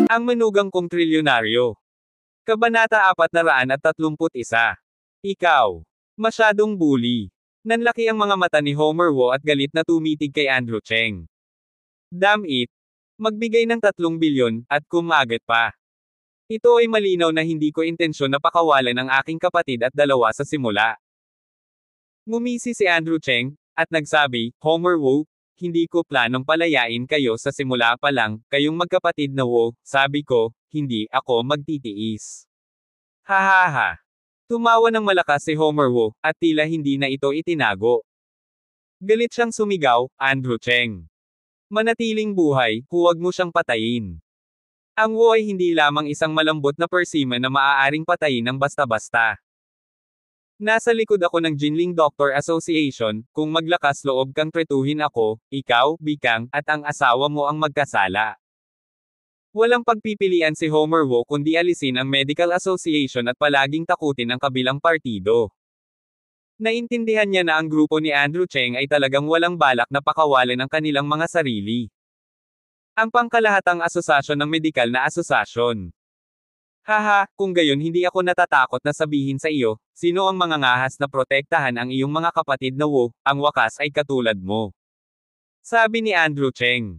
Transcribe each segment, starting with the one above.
Ang manugang kong trilyonaryo. Kabanata 431. Ikaw. Masyadong bully. Nanlaki ang mga mata ni Homer Wu at galit na tumitig kay Andrew Cheng. Damn it. Magbigay ng 3 bilyon, at kumagat pa. Ito ay malinaw na hindi ko intensyon na pakawalan ang aking kapatid at dalawa sa simula. Ngumisi si Andrew Cheng, at nagsabi, Homer Wu, hindi ko planong palayain kayo sa simula pa lang, kayong magkapatid na Wu, sabi ko, hindi ako magtitiis. Hahaha. Tumawa ng malakas si Homer Wu, at tila hindi na ito itinago. Galit siyang sumigaw, Andrew Cheng. Manatiling buhay, huwag mo siyang patayin. Ang Wu ay hindi lamang isang malambot na persimmon na maaaring patayin ng basta-basta. Nasa likod ako ng Jinling Doctor Association, kung maglakas loob kang tretuhin ako, ikaw, Bikang, at ang asawa mo ang magkasala. Walang pagpipilian si Homer Wu kundi alisin ang Medical Association at palaging takutin ang kabilang partido. Naintindihan niya na ang grupo ni Andrew Cheng ay talagang walang balak na pakawalan ang kanilang mga sarili. Ang pangkalahatang asosasyon ng medikal na asosasyon. Haha, kung gayon hindi ako natatakot na sabihin sa iyo, sino ang mga ngahas na protektahan ang iyong mga kapatid na Wu, ang wakas ay katulad mo. Sabi ni Andrew Cheng.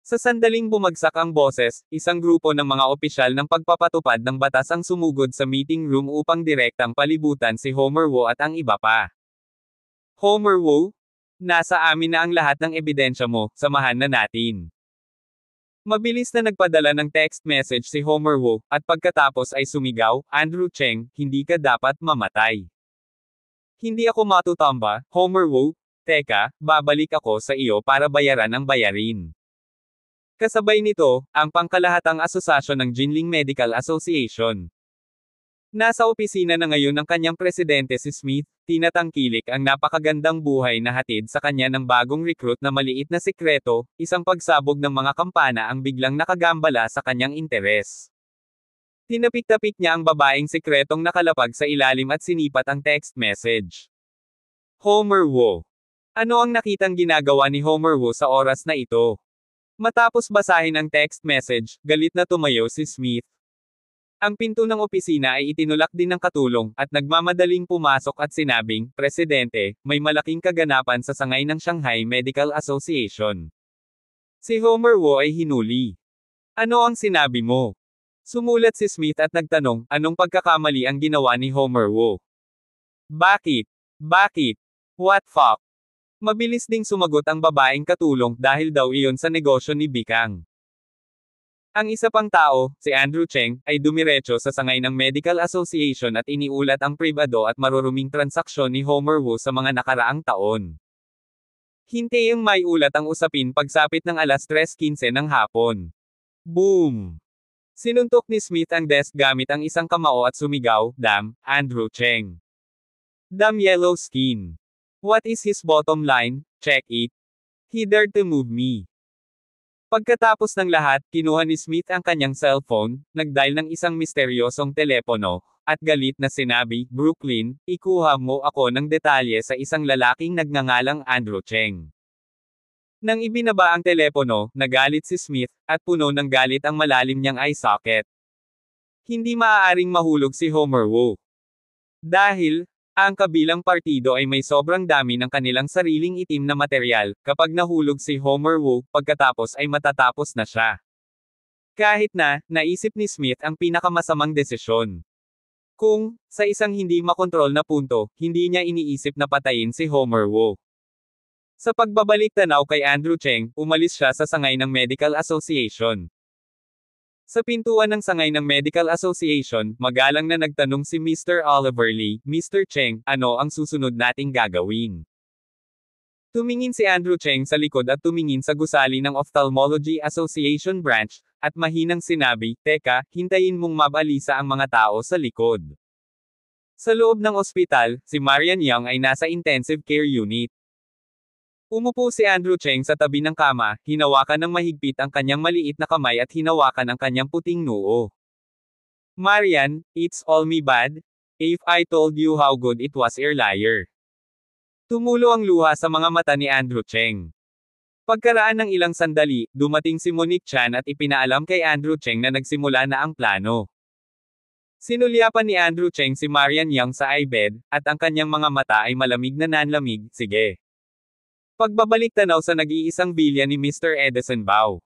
Sa sandaling bumagsak ang boses, isang grupo ng mga opisyal ng pagpapatupad ng batas ang sumugod sa meeting room upang direktang palibutan si Homer Wu at ang iba pa. Homer Wu? Nasa amin na ang lahat ng ebidensya mo, samahan na natin. Mabilis na nagpadala ng text message si Homer Wu, at pagkatapos ay sumigaw, Andrew Cheng, hindi ka dapat mamatay. Hindi ako matutamba, Homer Wu. Teka, babalik ako sa iyo para bayaran ang bayarin. Kasabay nito, ang pangkalahatang asosasyon ng Jinling Medical Association. Nasa opisina na ngayon ng kanyang presidente si Smith, tinatangkilik ang napakagandang buhay na hatid sa kanya ng bagong recruit na maliit na sikreto, isang pagsabog ng mga kampana ang biglang nakagambala sa kanyang interes. Tinapik-tapik niya ang babaeng sikretong nakalapag sa ilalim at sinipat ang text message. Homer Wu. Ano ang nakitang ginagawa ni Homer Wu sa oras na ito? Matapos basahin ang text message, galit na tumayo si Smith. Ang pinto ng opisina ay itinulak din ng katulong, at nagmamadaling pumasok at sinabing, Presidente, may malaking kaganapan sa sangay ng Shanghai Medical Association. Si Homer Wu ay hinuli. Ano ang sinabi mo? Sumulat si Smith at nagtanong, anong pagkakamali ang ginawa ni Homer Wu? Bakit? Bakit? What fuck? Mabilis ding sumagot ang babaeng katulong dahil daw iyon sa negosyo ni Bikang. Ang isa pang tao, si Andrew Cheng, ay dumiretso sa sangay ng Medical Association at iniulat ang pribado at maruruming transaksyon ni Homer Wu sa mga nakaraang taon. Hintayang may ulat ang usapin pagsapit ng alas 3:15 ng hapon. Boom! Sinuntok ni Smith ang desk gamit ang isang kamao at sumigaw, Damn, Andrew Cheng. Damn yellow skin. What is his bottom line? Check it. He dared to move me. Pagkatapos ng lahat, kinuha ni Smith ang kanyang cellphone, nagdial ng isang misteryosong telepono, at galit na sinabi, Brooklyn, ikuha mo ako ng detalye sa isang lalaking nagngangalang Andrew Cheng. Nang ibinaba ang telepono, nagalit si Smith, at puno ng galit ang malalim niyang eye socket. Hindi maaaring mahulog si Homer Wu. Dahil, ang kabilang partido ay may sobrang dami ng kanilang sariling itim na material, kapag nahulog si Homer Wu, pagkatapos ay matatapos na siya. Kahit na, naisip ni Smith ang pinakamasamang desisyon. Kung, sa isang hindi makontrol na punto, hindi niya iniisip na patayin si Homer Wu. Sa pagbabalik tanaw kay Andrew Cheng, umalis siya sa sangay ng Medical Association. Sa pintuan ng sangay ng Medical Association, magalang na nagtanong si Mr. Oliver Lee, Mr. Cheng, ano ang susunod nating gagawin? Tumingin si Andrew Cheng sa likod at tumingin sa gusali ng Ophthalmology Association branch, at mahinang sinabi, Teka, hintayin mong mabalisa ang mga tao sa likod. Sa loob ng ospital, si Marian Young ay nasa intensive care unit. Umupo si Andrew Cheng sa tabi ng kama, hinawakan ng mahigpit ang kanyang maliit na kamay at hinawakan ang kanyang puting noo. Marian, it's all me bad? If I told you how good it was earlier. Tumulo ang luha sa mga mata ni Andrew Cheng. Pagkaraan ng ilang sandali, dumating si Monique Chan at ipinaalam kay Andrew Cheng na nagsimula na ang plano. Sinulyapan ni Andrew Cheng si Marian Yang sa iBed, at ang kanyang mga mata ay malamig na nanlamig, sige. Pagbabalik tanaw sa nag-iisang bilya ni Mr. Edison Bao.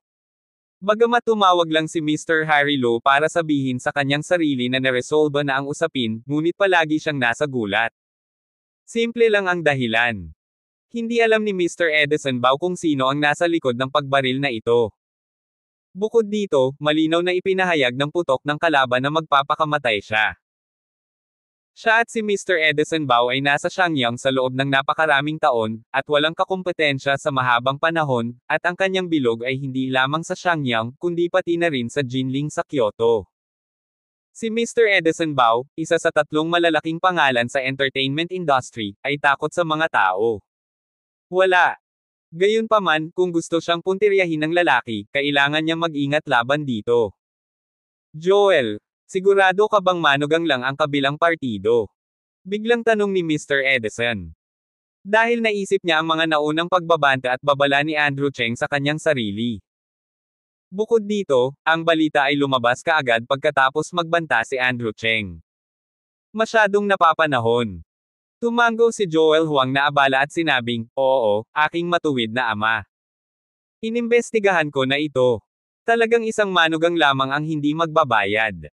Bagamat tumawag lang si Mr. Harry Lo para sabihin sa kanyang sarili na naresolba na ang usapin, ngunit palagi siyang nasa gulat. Simple lang ang dahilan. Hindi alam ni Mr. Edison Bao kung sino ang nasa likod ng pagbaril na ito. Bukod dito, malinaw na ipinahayag ng putok ng kalaban na magpapakamatay siya. Siya at si Mr. Edison Bao ay nasa Shangyang sa loob ng napakaraming taon, at walang kakumpetensya sa mahabang panahon, at ang kanyang bilog ay hindi lamang sa Shangyang, kundi pati na rin sa Jinling sa Kyoto. Si Mr. Edison Bao, isa sa 3 malalaking pangalan sa entertainment industry, ay takot sa mga tao. Wala. Gayunpaman, kung gusto siyang puntiryahin ng lalaki, kailangan niya mag-ingat laban dito. Joel, sigurado ka bang manugang lang ang kabilang partido? Biglang tanong ni Mr. Edison. Dahil naisip niya ang mga naunang pagbabanta at babala ni Andrew Cheng sa kanyang sarili. Bukod dito, ang balita ay lumabas kaagad pagkatapos magbanta si Andrew Cheng. Masyadong napapanahon. Tumango si Joel Huang na abala at sinabing, oo, aking matuwid na ama. Inimbestigahan ko na ito. Talagang isang manugang lamang ang hindi magbabayad.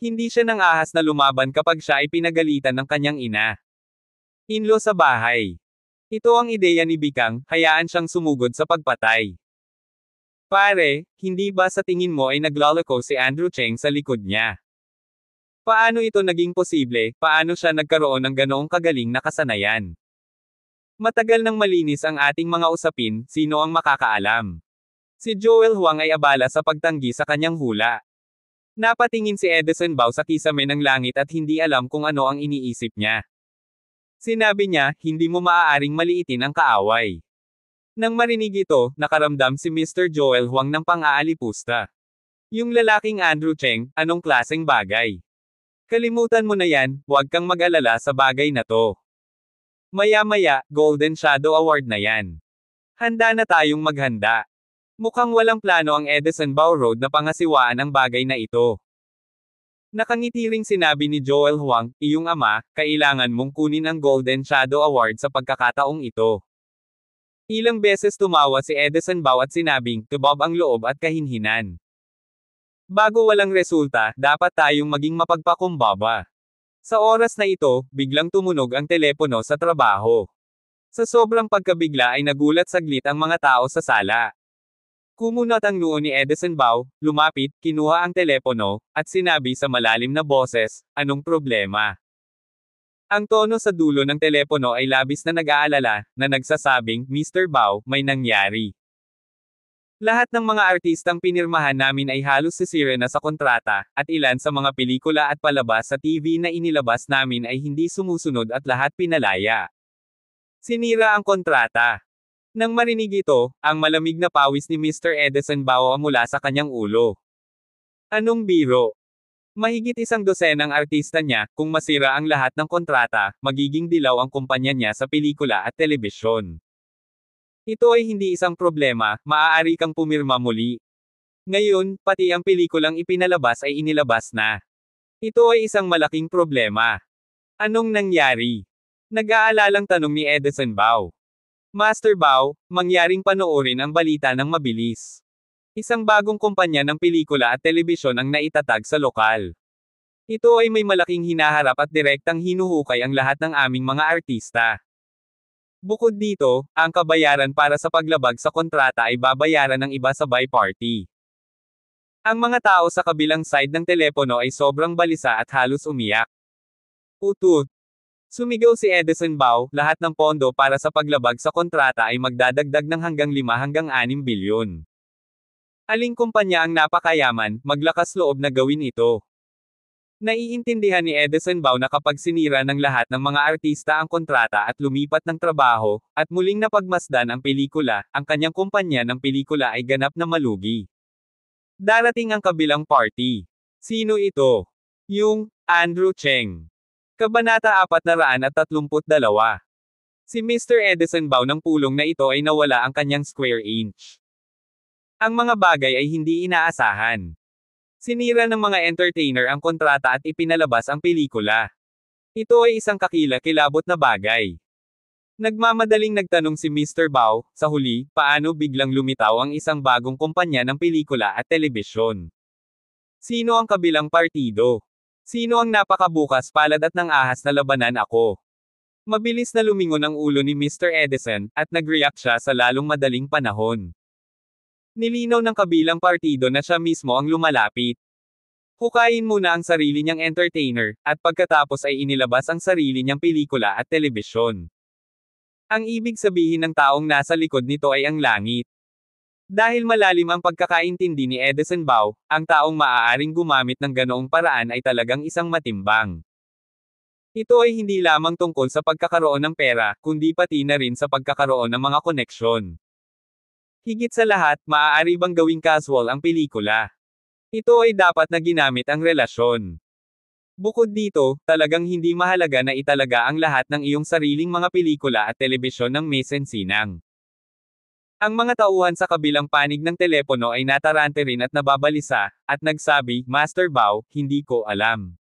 Hindi siya nang ahas na lumaban kapag siya ay pinagalitan ng kanyang ina. Inlo sa bahay. Ito ang ideya ni Bikang, hayaan siyang sumugod sa pagpatay. Pare, hindi ba sa tingin mo ay naglaloko si Andrew Cheng sa likod niya? Paano ito naging posible, paano siya nagkaroon ng ganoong kagaling na kasanayan? Matagal nang malinis ang ating mga usapin, sino ang makakaalam? Si Joel Huang ay abala sa pagtanggi sa kanyang hula. Napatingin si Edison Bao sa kisame ng langit at hindi alam kung ano ang iniisip niya. Sinabi niya, hindi mo maaaring maliitin ang kaaway. Nang marinig ito, nakaramdam si Mr. Joel Huang ng pang-aalipusta. Yung lalaking Andrew Cheng, anong klaseng bagay? Kalimutan mo na yan, huwag kang mag-alala sa bagay na to. Maya-maya, Golden Shadow Award na yan. Handa na tayong maghanda. Mukhang walang plano ang Edison Bao Road na pangasiwaan ang bagay na ito. Nakangiti ring sinabi ni Joel Huang, iyong ama, kailangan mong kunin ang Golden Shadow Award sa pagkakataong ito. Ilang beses tumawa si Edison Bao at sinabing, tubob ang loob at kahinhinan. Bago walang resulta, dapat tayong maging mapagpakumbaba. Sa oras na ito, biglang tumunog ang telepono sa trabaho. Sa sobrang pagkabigla ay nagulat saglit ang mga tao sa sala. Kumunat ang noo ni Edison Bao, lumapit, kinuha ang telepono, at sinabi sa malalim na boses, anong problema? Ang tono sa dulo ng telepono ay labis na nag-aalala, na nagsasabing, Mr. Bao, may nangyari. Lahat ng mga artistang pinirmahan namin ay halos sisira na sa kontrata, at ilan sa mga pelikula at palabas sa TV na inilabas namin ay hindi sumusunod at lahat pinalaya. Sinira ang kontrata. Nang marinig ito, ang malamig na pawis ni Mr. Edison Bao mula sa kanyang ulo. Anong biro? Mahigit 100 artista niya, kung masira ang lahat ng kontrata, magiging dilaw ang kumpanya niya sa pelikula at telebisyon. Ito ay hindi isang problema, maaari kang pumirma muli. Ngayon, pati ang pelikulang ipinalabas ay inilabas na. Ito ay isang malaking problema. Anong nangyari? Nag-aalalang tanong ni Edison Bao. Master Bao, mangyaring panoorin ang balita ng mabilis. Isang bagong kumpanya ng pelikula at telebisyon ang naitatag sa lokal. Ito ay may malaking hinaharap at direktang hinuhukay ang lahat ng aming mga artista. Bukod dito, ang kabayaran para sa paglabag sa kontrata ay babayaran ng iba sa buy party. Ang mga tao sa kabilang side ng telepono ay sobrang balisa at halos umiyak. Utut. Sumigaw si Edison Bao, lahat ng pondo para sa paglabag sa kontrata ay magdadagdag ng hanggang 5 hanggang 6 bilyon. Aling kumpanya ang napakayaman, maglakas loob na gawin ito. Naiintindihan ni Edison Bao na kapag sinira ng lahat ng mga artista ang kontrata at lumipat ng trabaho, at muling napagmasdan ang pelikula, ang kanyang kumpanya ng pelikula ay ganap na malugi. Darating ang kabilang party. Sino ito? Yung Andrew Cheng. Kabanata 432. Si Mr. Edison Bao ng pulong na ito ay nawala ang kanyang square inch. Ang mga bagay ay hindi inaasahan. Sinira ng mga entertainer ang kontrata at ipinalabas ang pelikula. Ito ay isang kakila-kilabot na bagay. Nagmamadaling nagtanong si Mr. Bao, sa huli, paano biglang lumitaw ang isang bagong kumpanya ng pelikula at telebisyon? Sino ang kabilang partido? Sino ang napakabukas palad at nang ahas na labanan ako? Mabilis na lumingon ang ulo ni Mr. Edison, at nag-react siya sa lalong madaling panahon. Nilinaw ng kabilang partido na siya mismo ang lumalapit. Hukayin muna ang sarili niyang entertainer, at pagkatapos ay inilabas ang sarili niyang pelikula at telebisyon. Ang ibig sabihin ng taong nasa likod nito ay ang langit. Dahil malalim ang pagkakaintindi ni Edison Bao, ang taong maaaring gumamit ng ganoong paraan ay talagang isang matimbang. Ito ay hindi lamang tungkol sa pagkakaroon ng pera, kundi pati na rin sa pagkakaroon ng mga koneksyon. Higit sa lahat, maaari bang gawing casual ang pelikula? Ito ay dapat na ginamit ang relasyon. Bukod dito, talagang hindi mahalaga na italaga ang lahat ng iyong sariling mga pelikula at telebisyon ng mesensinang. Ang mga tauhan sa kabilang panig ng telepono ay natarante rin at nababalisa, at nagsabi, Master Bao, hindi ko alam.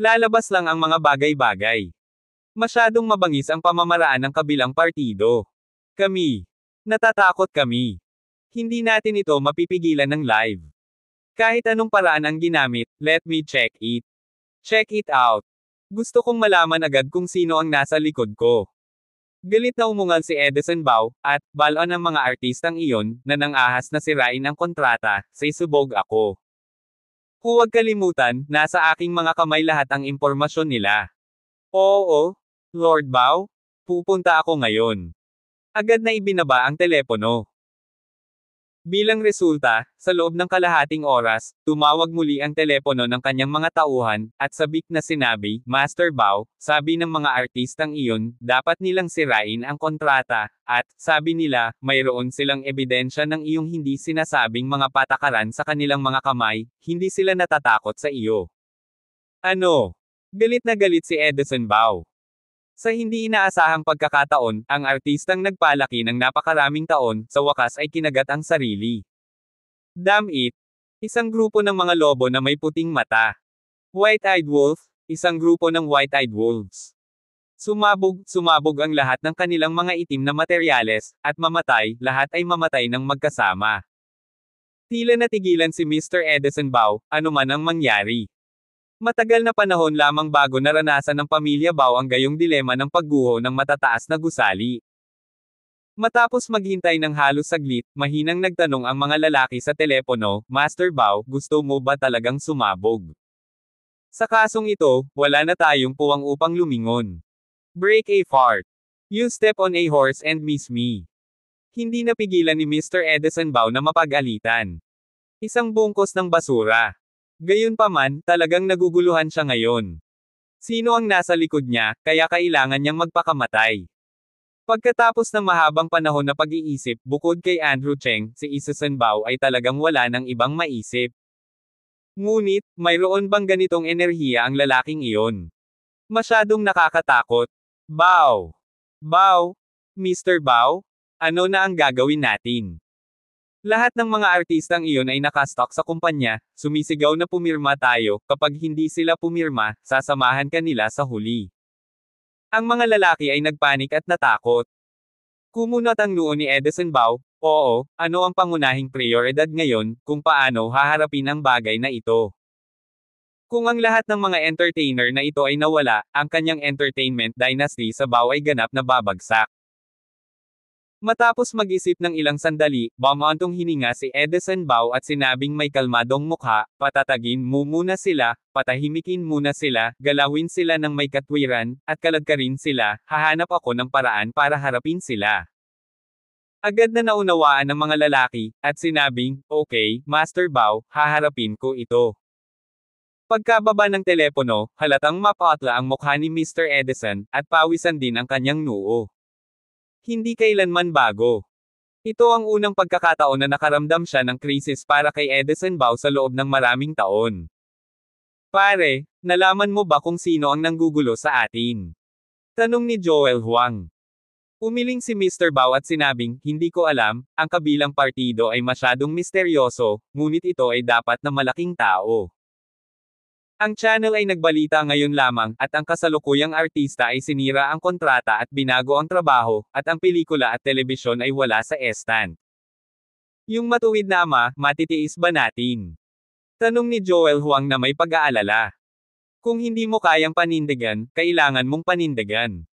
Lalabas lang ang mga bagay-bagay. Masyadong mabangis ang pamamaraan ng kabilang partido. Kami. Natatakot kami. Hindi natin ito mapipigilan ng live. Kahit anong paraan ang ginamit, let me check it. Check it out. Gusto kong malaman agad kung sino ang nasa likod ko. Galit na umungal si Edison Bao, at, balon ng mga artistang iyon, na nang ahas na sirain ang kontrata, say subog ako. Huwag kalimutan, nasa aking mga kamay lahat ang impormasyon nila. Oo, Lord Bao, pupunta ako ngayon. Agad na ibinaba ang telepono. Bilang resulta, sa loob ng kalahating oras, tumawag muli ang telepono ng kanyang mga tauhan, at sabik na sinabi, Master Bao, sabi ng mga artistang iyon, dapat nilang sirain ang kontrata, at, sabi nila, mayroon silang ebidensya ng iyong hindi sinasabing mga patakaran sa kanilang mga kamay, hindi sila natatakot sa iyo. Ano? Galit na galit si Edison Bao. Sa hindi inaasahang pagkakataon, ang artistang nagpalaki ng napakaraming taon, sa wakas ay kinagat ang sarili. Damn it! Isang grupo ng mga lobo na may puting mata. White-eyed wolf, isang grupo ng white-eyed wolves. Sumabog ang lahat ng kanilang mga itim na materyales, at mamatay, lahat ay mamatay ng magkasama. Tila natigilan si Mr. Edison Bao, anuman ang mangyari. Matagal na panahon lamang bago naranasan ng pamilya Bao ang gayong dilema ng pagguho ng matataas na gusali. Matapos maghintay ng halos saglit, mahinang nagtanong ang mga lalaki sa telepono, Master Bao, gusto mo ba talagang sumabog? Sa kasong ito, wala na tayong puwang upang lumingon. Break a fart. You step on a horse and miss me. Hindi napigilan ni Mr. Edison Bao na mapag-alitan. Isang bungkos ng basura. Gayunpaman, talagang naguguluhan siya ngayon. Sino ang nasa likod niya, kaya kailangan niyang magpakamatay? Pagkatapos ng mahabang panahon na pag-iisip, bukod kay Andrew Cheng, si Edison Bao ay talagang wala ng ibang maisip. Ngunit, mayroon bang ganitong enerhiya ang lalaking iyon? Masyadong nakakatakot. Bao! Bao! Mr. Bao? Ano na ang gagawin natin? Lahat ng mga artistang iyon ay nakastock sa kumpanya, sumisigaw na pumirma tayo, kapag hindi sila pumirma, sasamahan ka nila sa huli. Ang mga lalaki ay nagpanik at natakot. Kumunot ang noo ni Edison Bao, oo, ano ang pangunahing prioridad ngayon, kung paano haharapin ang bagay na ito. Kung ang lahat ng mga entertainer na ito ay nawala, ang kanyang entertainment dynasty sa Bao ay ganap na babagsak. Matapos mag-isip ng ilang sandali, bumantong hininga si Edison Bao at sinabing may kalmadong mukha, patatagin mo muna sila, patahimikin muna sila, galawin sila ng may katwiran, at kaladkarin sila, hahanap ako ng paraan para harapin sila. Agad na naunawaan ng mga lalaki, at sinabing, okay, Master Bao, haharapin ko ito. Pagkababa ng telepono, halatang mapatla ang mukha ni Mr. Edison, at pawisan din ang kanyang noo. Hindi kailanman bago. Ito ang unang pagkakataon na nakaramdam siya ng krisis para kay Edison Bao sa loob ng maraming taon. Pare, nalaman mo ba kung sino ang nanggugulo sa atin? Tanong ni Joel Huang. Umiling si Mr. Bao at sinabing, hindi ko alam, ang kabilang partido ay masyadong misteryoso, ngunit ito ay dapat na malaking tao. Ang channel ay nagbalita ngayon lamang, at ang kasalukuyang artista ay sinira ang kontrata at binago ang trabaho, at ang pelikula at telebisyon ay wala sa stand. Yung matuwid na ama, matitiis ba natin? Tanong ni Joel Huang na may pag-aalala. Kung hindi mo kayang panindigan, kailangan mong panindigan.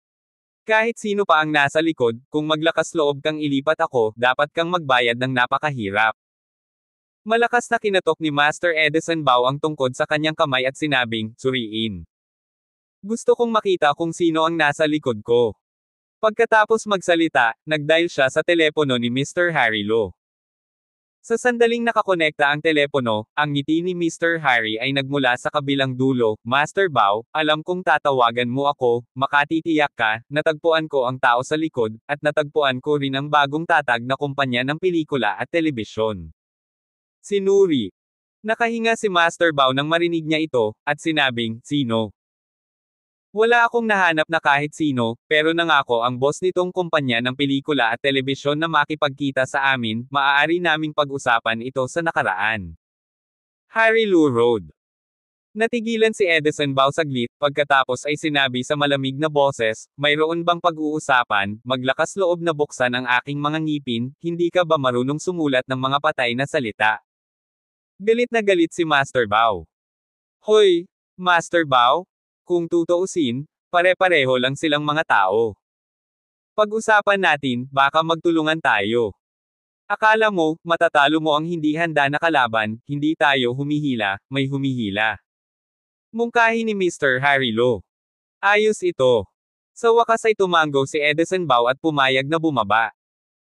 Kahit sino pa ang nasa likod, kung maglakas loob kang ilipat ako, dapat kang magbayad ng napakahirap. Malakas na kinatok ni Master Edison Bao ang tungkod sa kanyang kamay at sinabing, suriin. Gusto kong makita kung sino ang nasa likod ko. Pagkatapos magsalita, nagdial siya sa telepono ni Mr. Harry Lo. Sa sandaling nakakonekta ang telepono, ang ngiti ni Mr. Harry ay nagmula sa kabilang dulo. Master Bao, alam kong tatawagan mo ako, makatitiyak ka, natagpuan ko ang tao sa likod, at natagpuan ko rin ang bagong tatag na kumpanya ng pelikula at telebisyon. Sinuri. Nakahinga si Master Bao nang marinig niya ito, at sinabing, sino? Wala akong nahanap na kahit sino, pero nangako ang boss nitong kumpanya ng pelikula at telebisyon na makipagkita sa amin, maaari naming pag-usapan ito sa nakaraan. Harry Lu Road. Natigilan si Edison Bao saglit, pagkatapos ay sinabi sa malamig na boses, mayroon bang pag-uusapan, maglakas loob na buksan ang aking mga ngipin, hindi ka ba marunong sumulat ng mga patay na salita? Galit na galit si Master Bao. Hoy, Master Bao? Kung tutuusin, pare-pareho lang silang mga tao. Pag-usapan natin, baka magtulungan tayo. Akala mo, matatalo mo ang hindi handa na kalaban, hindi tayo humihila, may humihila. Mungkahi ni Mr. Harry Lo. Ayos ito. Sa wakas ay tumanggo si Edison Bao at pumayag na bumaba.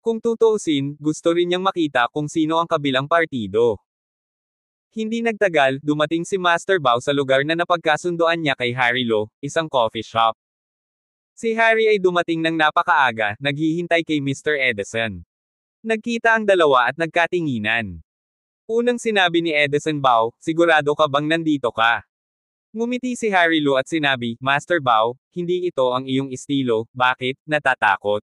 Kung tutuusin, gusto rin niyang makita kung sino ang kabilang partido. Hindi nagtagal, dumating si Master Bao sa lugar na napagkasundoan niya kay Harry Lo, isang coffee shop. Si Harry ay dumating ng napakaaga, naghihintay kay Mr. Edison. Nagkita ang dalawa at nagkatinginan. Unang sinabi ni Edison Bao, sigurado ka bang nandito ka? Ngumiti si Harry Lo at sinabi, Master Bao, hindi ito ang iyong estilo, bakit, natatakot?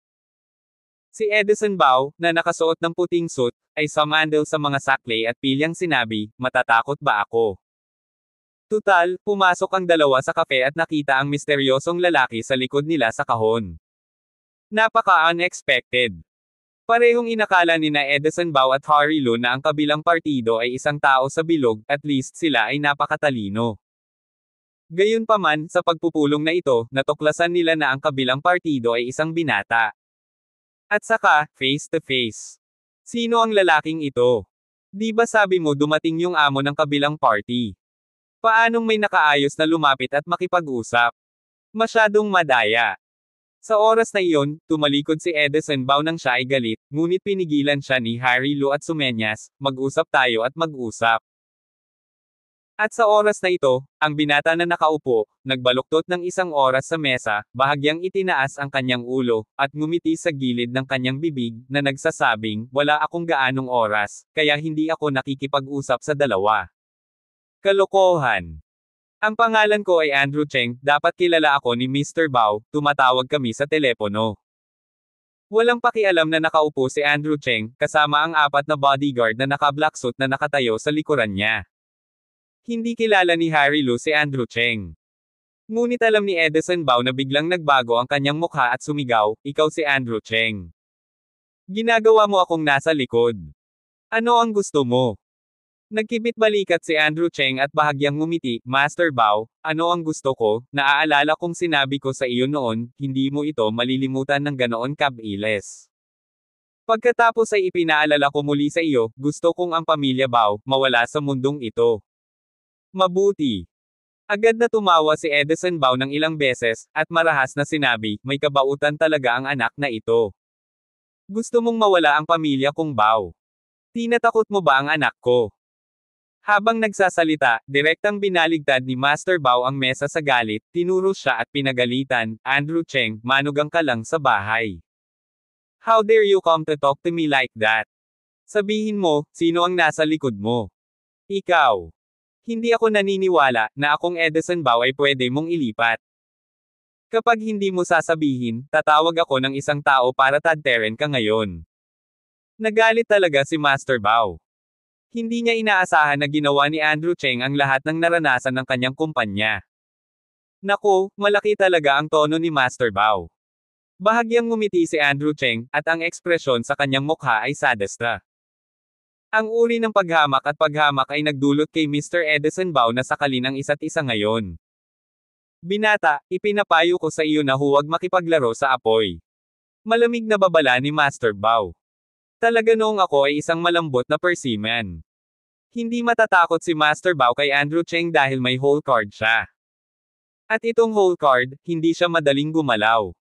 Si Edison Bao, na nakasuot ng puting suit, ay sumandal sa mga saklay at pilyang sinabi, matatakot ba ako? Tutal, pumasok ang dalawa sa kape at nakita ang misteryosong lalaki sa likod nila sa kahon. Napaka-unexpected. Parehong inakala ni na Edison Bao at Harry Lo na ang kabilang partido ay isang tao sa bilog, at least sila ay napakatalino. Gayunpaman, sa pagpupulong na ito, natuklasan nila na ang kabilang partido ay isang binata. At saka, face to face. Sino ang lalaking ito? Di ba sabi mo dumating yung amo ng kabilang party? Paanong may nakaayos na lumapit at makipag-usap? Masyadong madaya. Sa oras na iyon, tumalikod si Edison Bao nang siya ay galit, ngunit pinigilan siya ni Harry Lo at sumenyas, mag-usap tayo at mag-usap. At sa oras na ito, ang binata na nakaupo, nagbaluktot ng isang oras sa mesa, bahagyang itinaas ang kanyang ulo, at ngumiti sa gilid ng kanyang bibig, na nagsasabing, wala akong gaanong oras, kaya hindi ako nakikipag-usap sa dalawa. Kalokohan. Ang pangalan ko ay Andrew Cheng, dapat kilala ako ni Mr. Bao, tumatawag kami sa telepono. Walang pakialam na nakaupo si Andrew Cheng, kasama ang 4 na bodyguard na naka-black suit na nakatayo sa likuran niya. Hindi kilala ni Harry Lo si Andrew Cheng. Ngunit alam ni Edison Bao na biglang nagbago ang kanyang mukha at sumigaw, ikaw si Andrew Cheng. Ginagawa mo akong nasa likod. Ano ang gusto mo? Nagkibit balikat si Andrew Cheng at bahagyang ngumiti, Master Bao, ano ang gusto ko, naaalala kong sinabi ko sa iyo noon, hindi mo ito malilimutan ng ganoon kabilis. Pagkatapos ay ipinaalala ko muli sa iyo, gusto kong ang pamilya Bao, mawala sa mundong ito. Mabuti. Agad na tumawa si Edison Bao ng ilang beses, at marahas na sinabi, may kabautan talaga ang anak na ito. Gusto mong mawala ang pamilya kong Bao. Tinatakot mo ba ang anak ko? Habang nagsasalita, direktang binaligtad ni Master Bao ang mesa sa galit, tinuro siya at pinagalitan, Andrew Cheng, manugang ka lang sa bahay. How dare you come to talk to me like that? Sabihin mo, sino ang nasa likod mo? Ikaw. Hindi ako naniniwala na akong Edison Bao ay pwede mong ilipat. Kapag hindi mo sasabihin, tatawag ako ng isang tao para tadteren ka ngayon. Nagalit talaga si Master Bao. Hindi niya inaasahan na ginawa ni Andrew Cheng ang lahat ng naranasan ng kanyang kumpanya. Naku, malaki talaga ang tono ni Master Bao. Bahagyang ngumiti si Andrew Cheng, at ang ekspresyon sa kanyang mukha ay sadista. Ang uri ng paghamak at paghamak ay nagdulot kay Mr. Edison Bao na sakalin ang isa't isa ngayon. Binata, ipinapayo ko sa iyo na huwag makipaglaro sa apoy. Malamig na babala ni Master Bao. Talaga noong ako ay isang malambot na persimmon. Hindi matatakot si Master Bao kay Andrew Cheng dahil may hole card siya. At itong hole card, hindi siya madaling gumalaw.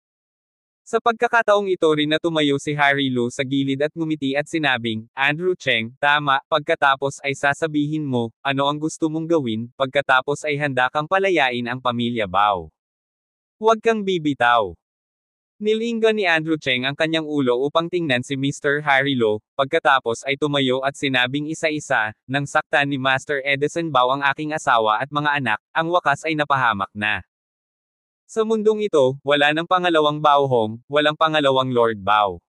Sa pagkakataong ito rin na tumayo si Harry Lu sa gilid at ngumiti at sinabing, Andrew Cheng, tama, pagkatapos ay sasabihin mo, ano ang gusto mong gawin, pagkatapos ay handa kang palayain ang pamilya Bao. Huwag kang bibitaw. Nilinggan ni Andrew Cheng ang kanyang ulo upang tingnan si Mr. Harry Lo, pagkatapos ay tumayo at sinabing isa-isa, nang saktan ni Master Edison Bao ang aking asawa at mga anak, ang wakas ay napahamak na. Sa mundong ito, wala nang pangalawang Bao Hong, walang pangalawang Lord Bao.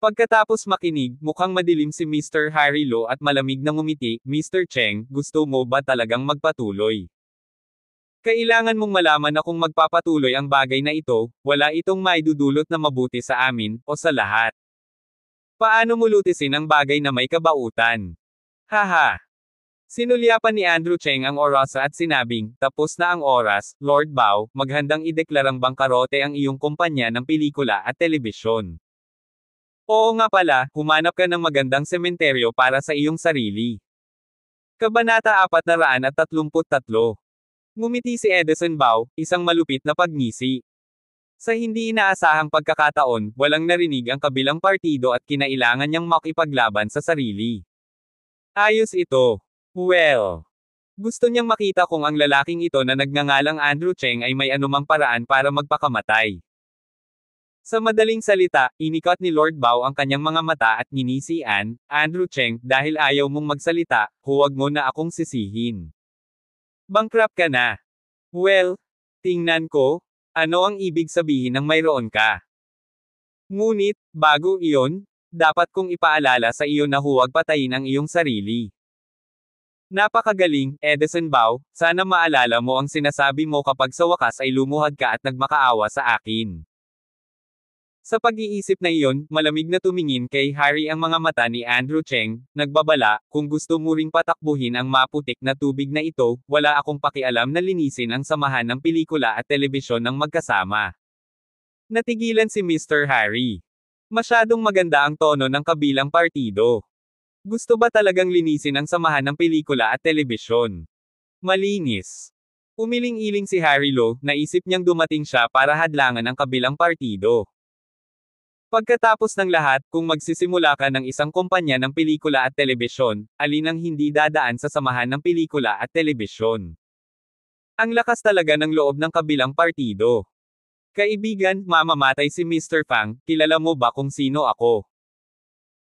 Pagkatapos makinig, mukhang madilim si Mr. Harry Lo at malamig na ngumiti, Mr. Cheng, gusto mo ba talagang magpatuloy? Kailangan mong malaman na kung magpapatuloy ang bagay na ito, wala itong maidudulot na mabuti sa amin, o sa lahat. Paano mo lutisin ang bagay na may kabautan? Haha. Sinulyapan ni Andrew Cheng ang oras at sinabing, tapos na ang oras, Lord Bao, maghandang ideklarang bangkarote ang iyong kumpanya ng pelikula at telebisyon. Oo nga pala, humanap ka ng magandang sementeryo para sa iyong sarili. Kabanata 433. Ngumiti si Edison Bao, isang malupit na pagngisi. Sa hindi inaasahang pagkakataon, walang narinig ang kabilang partido at kinailangan niyang makipaglaban sa sarili. Ayos ito. Well. Gusto niyang makita kung ang lalaking ito na nagngangalang Andrew Cheng ay may anumang paraan para magpakamatay. Sa madaling salita, inikot ni Lord Bao ang kanyang mga mata at nginisian, Andrew Cheng, dahil ayaw mong magsalita, huwag mo na akong sisihin. Bankrupt ka na. Well, tingnan ko, ano ang ibig sabihin ng mayroon ka. Ngunit, bago iyon, dapat kong ipaalala sa iyo na huwag patayin ang iyong sarili. Napakagaling, Edison Bao, sana maalala mo ang sinasabi mo kapag sa wakas ay lumuhad ka at nagmakaawa sa akin. Sa pag-iisip na iyon, malamig na tumingin kay Harry ang mga mata ni Andrew Cheng, nagbabala, kung gusto mo ring patakbuhin ang maputik na tubig na ito, wala akong pakialam na linisin ang samahan ng pelikula at telebisyon ng magkasama. Natigilan si Mr. Harry. Masyadong maganda ang tono ng kabilang partido. Gusto ba talagang linisin ang samahan ng pelikula at telebisyon? Malinis. Umiling-iling si Harry Lo, naisip niyang dumating siya para hadlangan ang kabilang partido. Pagkatapos ng lahat, kung magsisimula ka ng isang kumpanya ng pelikula at telebisyon, alin ang hindi dadaan sa samahan ng pelikula at telebisyon? Ang lakas talaga ng loob ng kabilang partido. Kaibigan, mamamatay si Mr. Fang, kilala mo ba kung sino ako?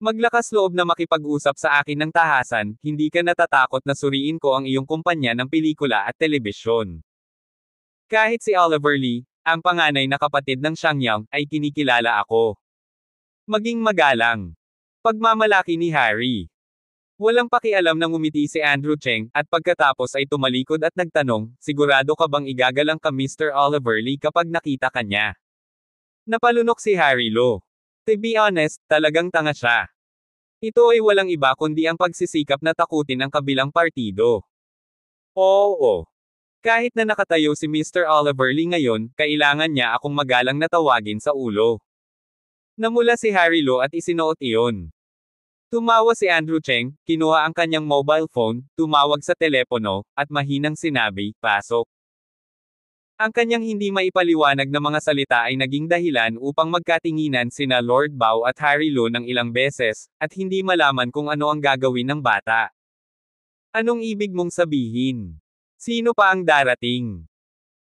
Maglakas loob na makipag-usap sa akin ng tahasan, hindi ka natatakot na suriin ko ang iyong kumpanya ng pelikula at telebisyon. Kahit si Oliver Lee, ang panganay na kapatid ng Shangyang, ay kinikilala ako. Maging magalang. Pagmamalaki ni Harry. Walang pakialam na ngumiti si Andrew Cheng, at pagkatapos ay tumalikod at nagtanong, sigurado ka bang igagalang ka Mr. Oliver Lee kapag nakita ka niya? Napalunok si Harry Lo. To be honest, talagang tanga siya. Ito ay walang iba kundi ang pagsisikap na takutin ang kabilang partido. Oo. Kahit na nakatayo si Mr. Oliver Lee ngayon, kailangan niya akong magalang na tawagin sa ulo. Namula si Harry Lo at isinuot iyon. Tumawa si Andrew Cheng, kinuha ang kanyang mobile phone, tumawag sa telepono, at mahinang sinabi, pasok. Ang kanyang hindi maipaliwanag na mga salita ay naging dahilan upang magkatinginan sina Lord Bao at Harry Lo ng ilang beses, at hindi malaman kung ano ang gagawin ng bata. Anong ibig mong sabihin? Sino pa ang darating?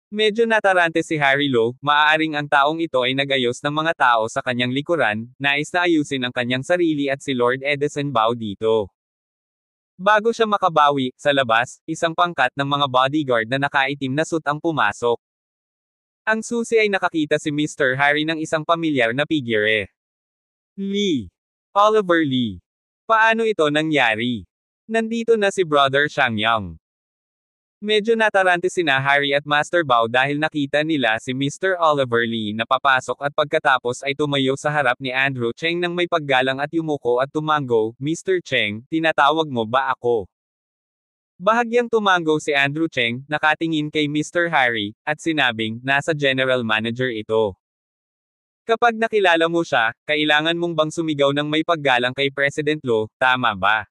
Medyo natarante si Harry Lo, maaaring ang taong ito ay nagayos ng mga tao sa kanyang likuran, nais na ayusin ang kanyang sarili at si Lord Edison Bao dito. Bago siya makabawi, sa labas, isang pangkat ng mga bodyguard na nakaitim na suit ang pumasok. Ang susi ay nakakita si Mr. Harry ng isang pamilyar na figure. Lee. Oliver Lee. Paano ito nangyari? Nandito na si Brother Shangyang. Medyo natarante sina Harry at Master Bao dahil nakita nila si Mr. Oliver Lee na papasok at pagkatapos ay tumayo sa harap ni Andrew Cheng nang may paggalang at yumuko at tumango. Mr. Cheng, tinatawag mo ba ako? Bahagyang tumango si Andrew Cheng, nakatingin kay Mr. Harry, at sinabing, nasa general manager ito. Kapag nakilala mo siya, kailangan mong bang sumigaw ng may paggalang kay President Lo, tama ba?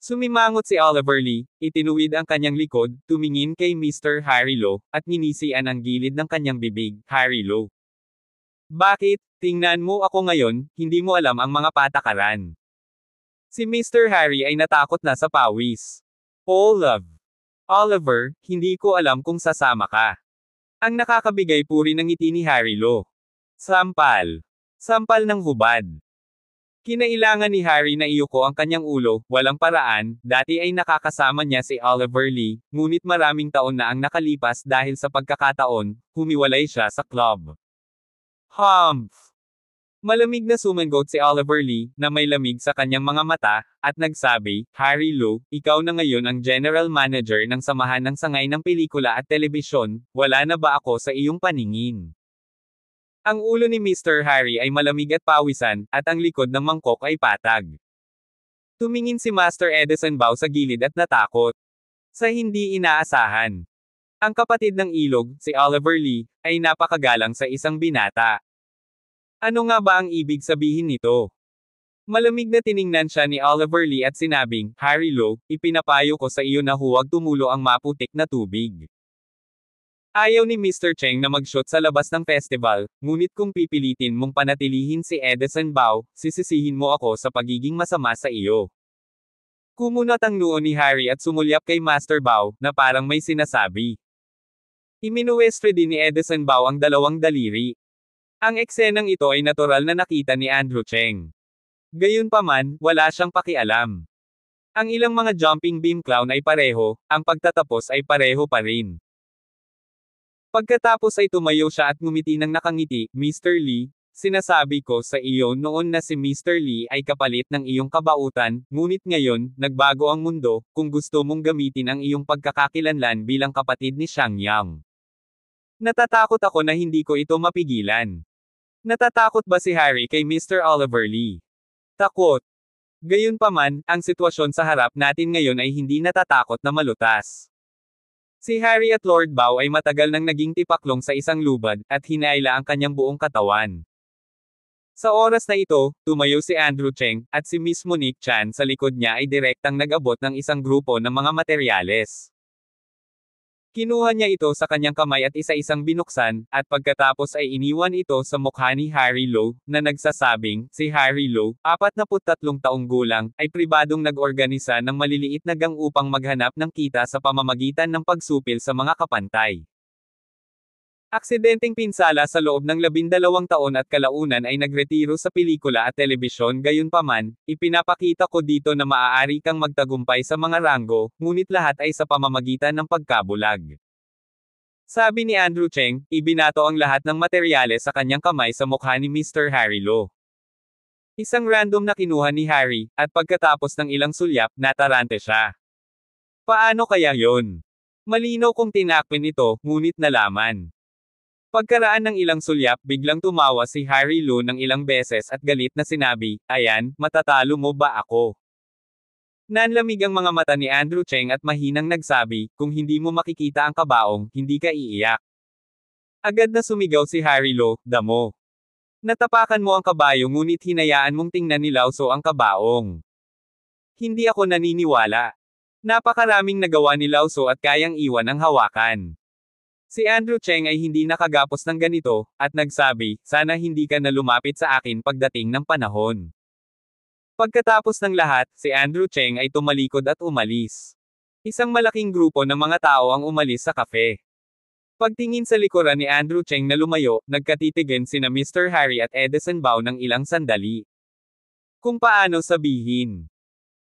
Sumimangot si Oliver Lee, itinuwid ang kanyang likod, tumingin kay Mr. Harry Lo, at nginisian ang gilid ng kanyang bibig, Harry Lo. Bakit, tingnan mo ako ngayon, hindi mo alam ang mga patakaran. Si Mr. Harry ay natakot na sa pawis. Oh love. Oliver, hindi ko alam kung sasama ka. Ang nakakabigay puri ng ngiti ni Harry Lo. Sampal. Sampal ng hubad. Kinailangan ni Harry na iyuko ang kanyang ulo, walang paraan, dati ay nakakasama niya si Oliver Lee, ngunit maraming taon na ang nakalipas dahil sa pagkakataon, humiwalay siya sa club. Humph! Malamig na sumangot si Oliver Lee, na may lamig sa kanyang mga mata, at nagsabi, Harry Lo, ikaw na ngayon ang general manager ng samahan ng sangay ng pelikula at telebisyon, wala na ba ako sa iyong paningin? Ang ulo ni Mr. Harry ay malamig at pawisan, at ang likod ng mangkok ay patag. Tumingin si Master Edison Bao sa gilid at natakot. Sa hindi inaasahan. Ang kapatid ng ilog, si Oliver Lee, ay napakagalang sa isang binata. Ano nga ba ang ibig sabihin nito? Malamig na tiningnan siya ni Oliver Lee at sinabing, Harry Lo, ipinapayo ko sa iyo na huwag tumulo ang maputik na tubig. Ayaw ni Mr. Cheng na mag-shoot sa labas ng festival, ngunit kung pipilitin mong panatilihin si Edison Bao, sisisihin mo ako sa pagiging masama sa iyo. Kumunat ang noo ni Harry at sumulyap kay Master Bao, na parang may sinasabi. Iminuwestre din ni Edison Bao ang dalawang daliri. Ang eksenang ito ay natural na nakita ni Andrew Cheng. Gayunpaman, wala siyang pakialam. Ang ilang mga jumping beam clown ay pareho, ang pagtatapos ay pareho pa rin. Pagkatapos ay tumayo siya at ngumiti ng nakangiti, Mr. Lee, sinasabi ko sa iyo noon na si Mr. Lee ay kapalit ng iyong kabautan, ngunit ngayon, nagbago ang mundo, kung gusto mong gamitin ang iyong pagkakakilanlan bilang kapatid ni Shangyang. Natatakot ako na hindi ko ito mapigilan. Natatakot ba si Harry kay Mr. Oliver Lee? Takot. Gayunpaman, ang sitwasyon sa harap natin ngayon ay hindi natatakot na malutas. Si Harry at Lord Bao ay matagal nang naging tipaklong sa isang lubad, at hinaila ang kanyang buong katawan. Sa oras na ito, tumayo si Andrew Cheng, at si Miss Monique Chan sa likod niya ay direktang nag-abot ng isang grupo ng mga materyales. Kinuha niya ito sa kanyang kamay at isa-isang binuksan, at pagkatapos ay iniwan ito sa mukha ni Harry Lo, na nagsasabing, si Harry Lo, 43 taong gulang, ay pribadong nag-organisa ng maliliit na gang upang maghanap ng kita sa pamamagitan ng pagsupil sa mga kapantay. Aksidenteng pinsala sa loob ng 12 taon at kalaunan ay nagretiro sa pelikula at telebisyon. Gayunpaman, ipinapakita ko dito na maaari kang magtagumpay sa mga ranggo, ngunit lahat ay sa pamamagitan ng pagkabulag. Sabi ni Andrew Cheng, ibinato ang lahat ng materyales sa kanyang kamay sa mukha ni Mr. Harry Lo. Isang random na kinuha ni Harry, at pagkatapos ng ilang sulyap, natarante siya. Paano kaya yon? Malinaw kong tinakpin ito, ngunit nalaman. Pagkaraan ng ilang sulyap, biglang tumawa si Harry Lo ng ilang beses at galit na sinabi, ayan, matatalo mo ba ako? Nanlamig ang mga mata ni Andrew Cheng at mahinang nagsabi, kung hindi mo makikita ang kabaong, hindi ka iiyak. Agad na sumigaw si Harry Lo, damo. Natapakan mo ang kabayo ngunit hinayaan mong tingnan ni Lauso ang kabaong. Hindi ako naniniwala. Napakaraming nagawa ni Lauso at kayang iwan ang hawakan. Si Andrew Cheng ay hindi nakagapos ng ganito, at nagsabi, sana hindi ka na lumapit sa akin pagdating ng panahon. Pagkatapos ng lahat, si Andrew Cheng ay tumalikod at umalis. Isang malaking grupo ng mga tao ang umalis sa kafe. Pagtingin sa likuran ni Andrew Cheng na lumayo, nagkatitigan sina Mr. Harry at Edison Bao ng ilang sandali. Kung paano sabihin?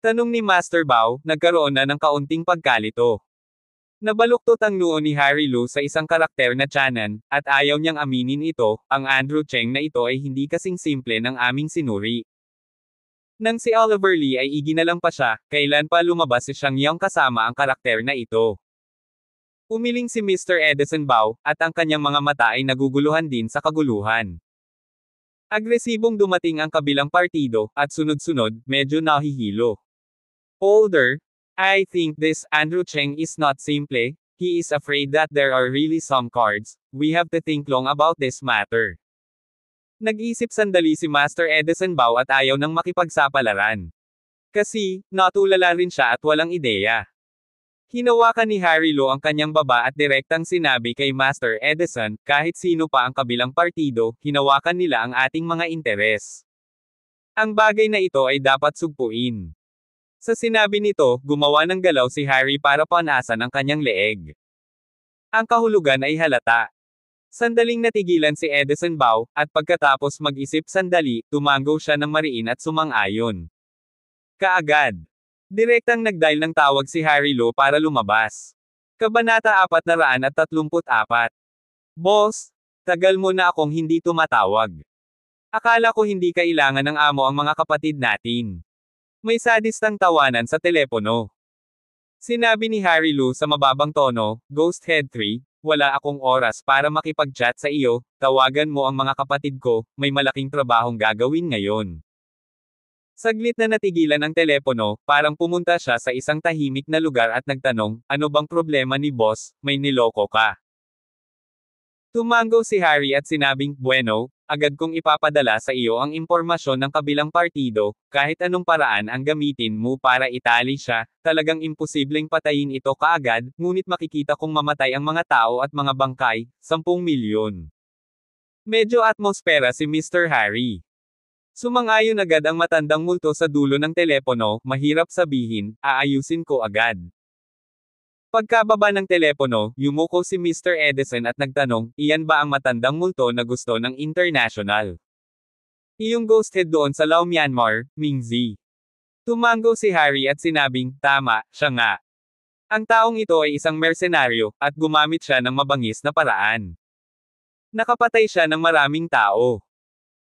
Tanong ni Master Bao, nagkaroon na ng kaunting pagkalito. Nabaluktot ang noo ni Harry Lu sa isang karakter na tiyanan, at ayaw niyang aminin ito, ang Andrew Cheng na ito ay hindi kasing simple ng aming sinuri. Nang si Oliver Lee ay iginalang pa siya, kailan pa lumabas si Shang Yang kasama ang karakter na ito. Umiling si Mr. Edison Bao, at ang kanyang mga mata ay naguguluhan din sa kaguluhan. Agresibong dumating ang kabilang partido, at sunod-sunod, medyo nahihilo. Older, I think this Andrew Cheng is not simple, he is afraid that there are really some cards, we have to think long about this matter. Nag-isip sandali si Master Edison Bao at ayaw nang makipagsapalaran. Kasi, natulala rin siya at walang ideya. Hinawakan ni Harry Lu ang kanyang baba at direktang sinabi kay Master Edison, kahit sino pa ang kabilang partido, hinawakan nila ang ating mga interes. Ang bagay na ito ay dapat sugpuin. Sa sinabi nito, gumawa ng galaw si Harry para panasan ang kanyang leeg. Ang kahulugan ay halata. Sandaling natigilan si Edison Bao, at pagkatapos mag-isip sandali, tumango siya ng mariin at sumang-ayon. Kaagad. Direktang nagdial ng tawag si Harry Lu para lumabas. Kabanata 434. Boss, tagal mo na akong hindi tumatawag. Akala ko hindi kailangan ng amo ang mga kapatid natin. May sadistang tawanan sa telepono. Sinabi ni Harry Lu sa mababang tono, Ghost Head 3, wala akong oras para makipag-chat sa iyo, tawagan mo ang mga kapatid ko, may malaking trabahong gagawin ngayon. Saglit na natigilan ang telepono, parang pumunta siya sa isang tahimik na lugar at nagtanong, ano bang problema ni boss, may niloko ka? Tumango si Harry at sinabing, bueno, agad kong ipapadala sa iyo ang impormasyon ng kabilang partido, kahit anong paraan ang gamitin mo para itali siya, talagang imposibleng patayin ito kaagad, ngunit makikita kong mamatay ang mga tao at mga bangkay, 10 milyon. Medyo atmosfera si Mr. Harry. Sumang-ayon agad ang matandang multo sa dulo ng telepono, mahirap sabihin, aayusin ko agad. Pagkababa ng telepono, yumuko si Mr. Edison at nagtanong, iyan ba ang matandang multo na gusto ng international? Iyong ghost head doon sa Lao Myanmar, Mingzi. Tumango si Harry at sinabing, tama, siya nga. Ang taong ito ay isang mersenaryo, at gumamit siya ng mabangis na paraan. Nakapatay siya ng maraming tao.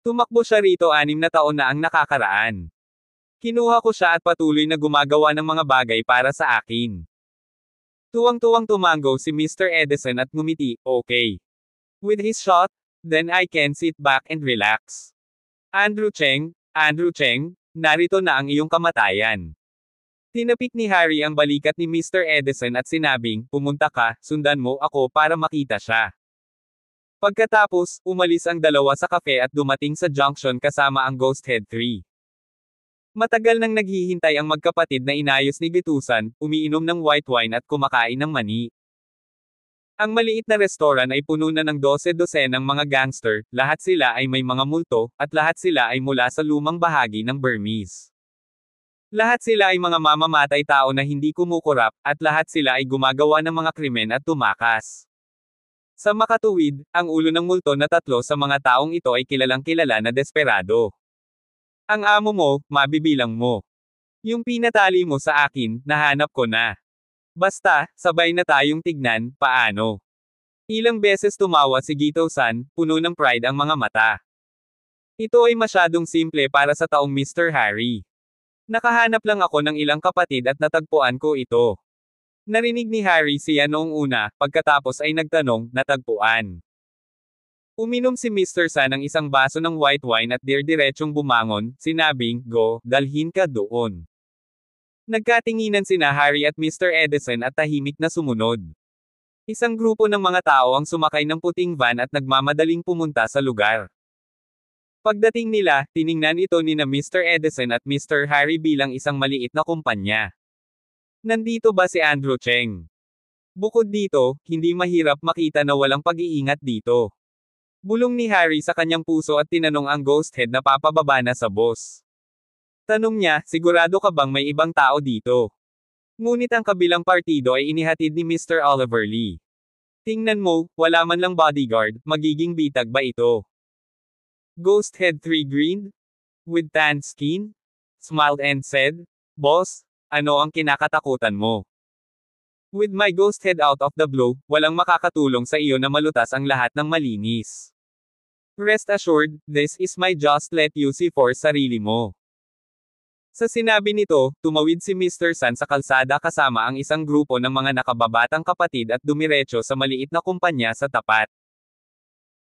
Tumakbo siya rito 6 na taon na ang nakakaraan. Kinuha ko siya at patuloy na gumagawa ng mga bagay para sa akin. Tuwang-tuwang tumango si Mr. Edison at ngumiti, okay. With his shot, then I can sit back and relax. Andrew Cheng, narito na ang iyong kamatayan. Tinapik ni Harry ang balikat ni Mr. Edison at sinabing, pumunta ka, sundan mo ako para makita siya. Pagkatapos, umalis ang dalawa sa kafe at dumating sa junction kasama ang Ghost Head 3. Matagal nang naghihintay ang magkapatid na inayos ni Gitusan, umiinom ng white wine at kumakain ng mani. Ang maliit na restoran ay puno na ng 12-dosenang mga gangster, lahat sila ay may mga multo, at lahat sila ay mula sa lumang bahagi ng Burmese. Lahat sila ay mga mamamatay tao na hindi kumukurap, at lahat sila ay gumagawa ng mga krimen at tumakas. Sa makatuwid, ang ulo ng multo na 3 sa mga taong ito ay kilalang kilala na desperado. Ang amo mo, mabibilang mo. Yung pinatali mo sa akin, nahanap ko na. Basta, sabay na tayong tignan, paano? Ilang beses tumawa si Gito-san, puno ng pride ang mga mata. Ito ay masyadong simple para sa taong Mr. Harry. Nakahanap lang ako ng ilang kapatid at natagpuan ko ito. Narinig ni Harry siya noong una, pagkatapos ay nagtanong, natagpuan. Uminom si Mr. San ng isang baso ng white wine at dirdiretsong bumangon, sinabing, go, dalhin ka doon. Nagkatinginan sina Harry at Mr. Edison at tahimik na sumunod. Isang grupo ng mga tao ang sumakay ng puting van at nagmamadaling pumunta sa lugar. Pagdating nila, tiningnan ito ni na Mr. Edison at Mr. Harry bilang isang maliit na kumpanya. Nandito ba si Andrew Cheng? Bukod dito, hindi mahirap makita na walang pag-iingat dito. Bulong ni Harry sa kanyang puso at tinanong ang ghost head na papababa na sa boss. Tanong niya, sigurado ka bang may ibang tao dito? Ngunit ang kabilang partido ay inihatid ni Mr. Oliver Lee. Tingnan mo, wala man lang bodyguard, magiging bitag ba ito? Ghost head 3 grinned, with tanned skin, smiled and said, Boss, ano ang kinakatakutan mo? With my ghost head out of the blue, walang makakatulong sa iyo na malutas ang lahat ng malinis. Rest assured, this is my just let you see for sarili mo. Sa sinabi nito, tumawid si Mr. San sa kalsada kasama ang isang grupo ng mga nakababatang kapatid at dumiretso sa maliit na kumpanya sa tapat.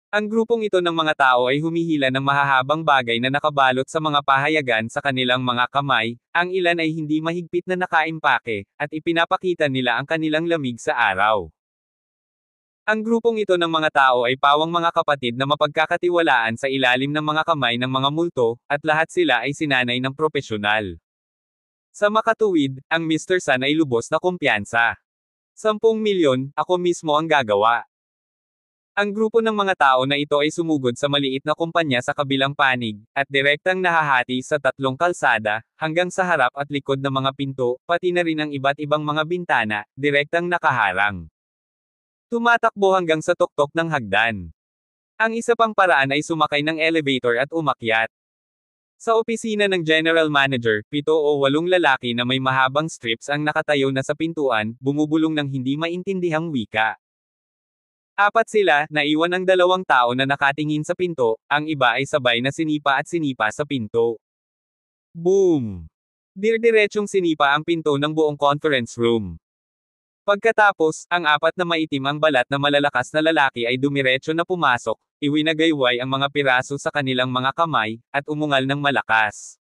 Ang grupong ito ng mga tao ay humihila ng mahahabang bagay na nakabalot sa mga pahayagan sa kanilang mga kamay, ang ilan ay hindi mahigpit na nakaimpake, at ipinapakita nila ang kanilang lamig sa araw. Ang grupong ito ng mga tao ay pawang mga kapatid na mapagkakatiwalaan sa ilalim ng mga kamay ng mga multo, at lahat sila ay sinanay ng propesyonal. Sa makatuwid, ang Mr. San ay lubos na kumpiyansa. 10 milyon, ako mismo ang gagawa. Ang grupo ng mga tao na ito ay sumugod sa maliit na kumpanya sa kabilang panig, at direktang nahahati sa 3 kalsada, hanggang sa harap at likod ng mga pinto, pati na rin ang iba't ibang mga bintana, direktang nakaharang. Tumatakbo hanggang sa tuktok ng hagdan. Ang isa pang paraan ay sumakay ng elevator at umakyat. Sa opisina ng general manager, 7 o 8 lalaki na may mahabang strips ang nakatayo na sa pintuan, bumubulong ng hindi maintindihang wika. 4 sila, naiwan ang 2 tao na nakatingin sa pinto, ang iba ay sabay na sinipa at sinipa sa pinto. Boom! Dirdiretsong sinipa ang pinto ng buong conference room. Pagkatapos, ang 4 na maitim ang balat na malalakas na lalaki ay dumiretso na pumasok, iwinagayway ang mga piraso sa kanilang mga kamay, at umungal ng malakas.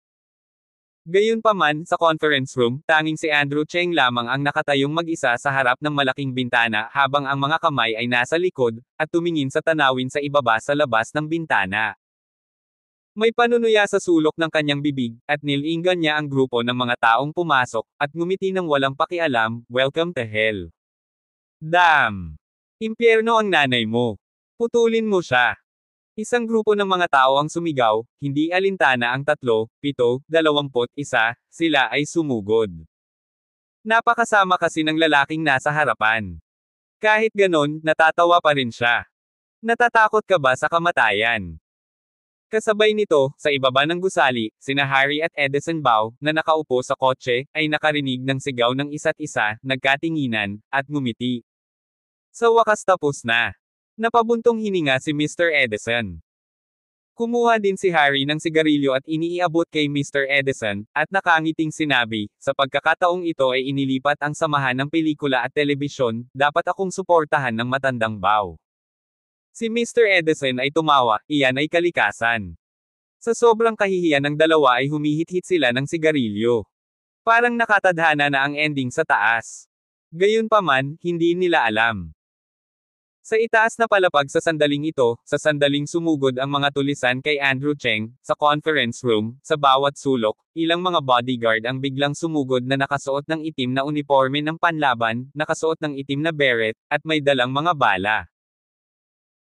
Gayunpaman, sa conference room, tanging si Andrew Cheng lamang ang nakatayong mag-isa sa harap ng malaking bintana habang ang mga kamay ay nasa likod, at tumingin sa tanawin sa ibaba sa labas ng bintana. May panunuya sa sulok ng kanyang bibig, at nilingan niya ang grupo ng mga taong pumasok, at ngumiti ng walang pakialam, welcome to hell. Damn! Impyerno ang nanay mo. Putulin mo siya. Isang grupo ng mga tao ang sumigaw, hindi alintana ang 3, 7, 21, sila ay sumugod. Napakasama kasi ng lalaking nasa harapan. Kahit ganon, natatawa pa rin siya. Natatakot ka ba sa kamatayan? Kasabay nito, sa ibaba ng gusali, sina Harry at Edison Bao, na nakaupo sa kotse, ay nakarinig ng sigaw ng isa't isa, nagkatinginan, at ngumiti. Sa wakas tapos na. Napabuntong hininga si Mr. Edison. Kumuha din si Harry ng sigarilyo at iniiabot kay Mr. Edison, at nakangiting sinabi, sa pagkakataong ito ay inilipat ang samahan ng pelikula at telebisyon, dapat akong suportahan ng matandang Bao. Si Mr. Edison ay tumawa, iyan ay kalikasan. Sa sobrang kahihiyan ng dalawa ay humihit-hit sila ng sigarilyo. Parang nakatadhana na ang ending sa taas. Gayunpaman, hindi nila alam. Sa itaas na palapag sa sandaling ito, sa sandaling sumugod ang mga tulisan kay Andrew Cheng, sa conference room, sa bawat sulok, ilang mga bodyguard ang biglang sumugod na nakasuot ng itim na uniforme ng panlaban, nakasuot ng itim na beret, at may dalang mga bala.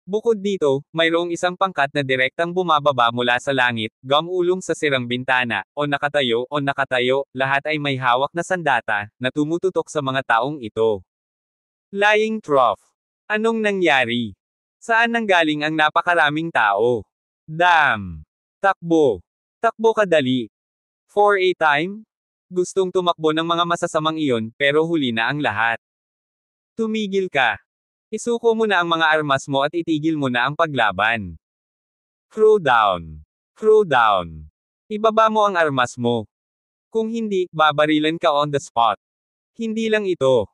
Bukod dito, mayroong isang pangkat na direktang bumababa mula sa langit, gumulong sa sirang bintana, o nakatayo, lahat ay may hawak na sandata, na tumututok sa mga taong ito. Lying trough. Anong nangyari? Saan nanggaling ang napakaraming tao? Damn! Takbo! Takbo kadali! For a time? Gustong tumakbo ng mga masasamang iyon, pero huli na ang lahat. Tumigil ka! Isuko mo na ang mga armas mo at itigil mo na ang paglaban. Throw down. Throw down. Ibaba mo ang armas mo. Kung hindi, babarilan ka on the spot. Hindi lang ito.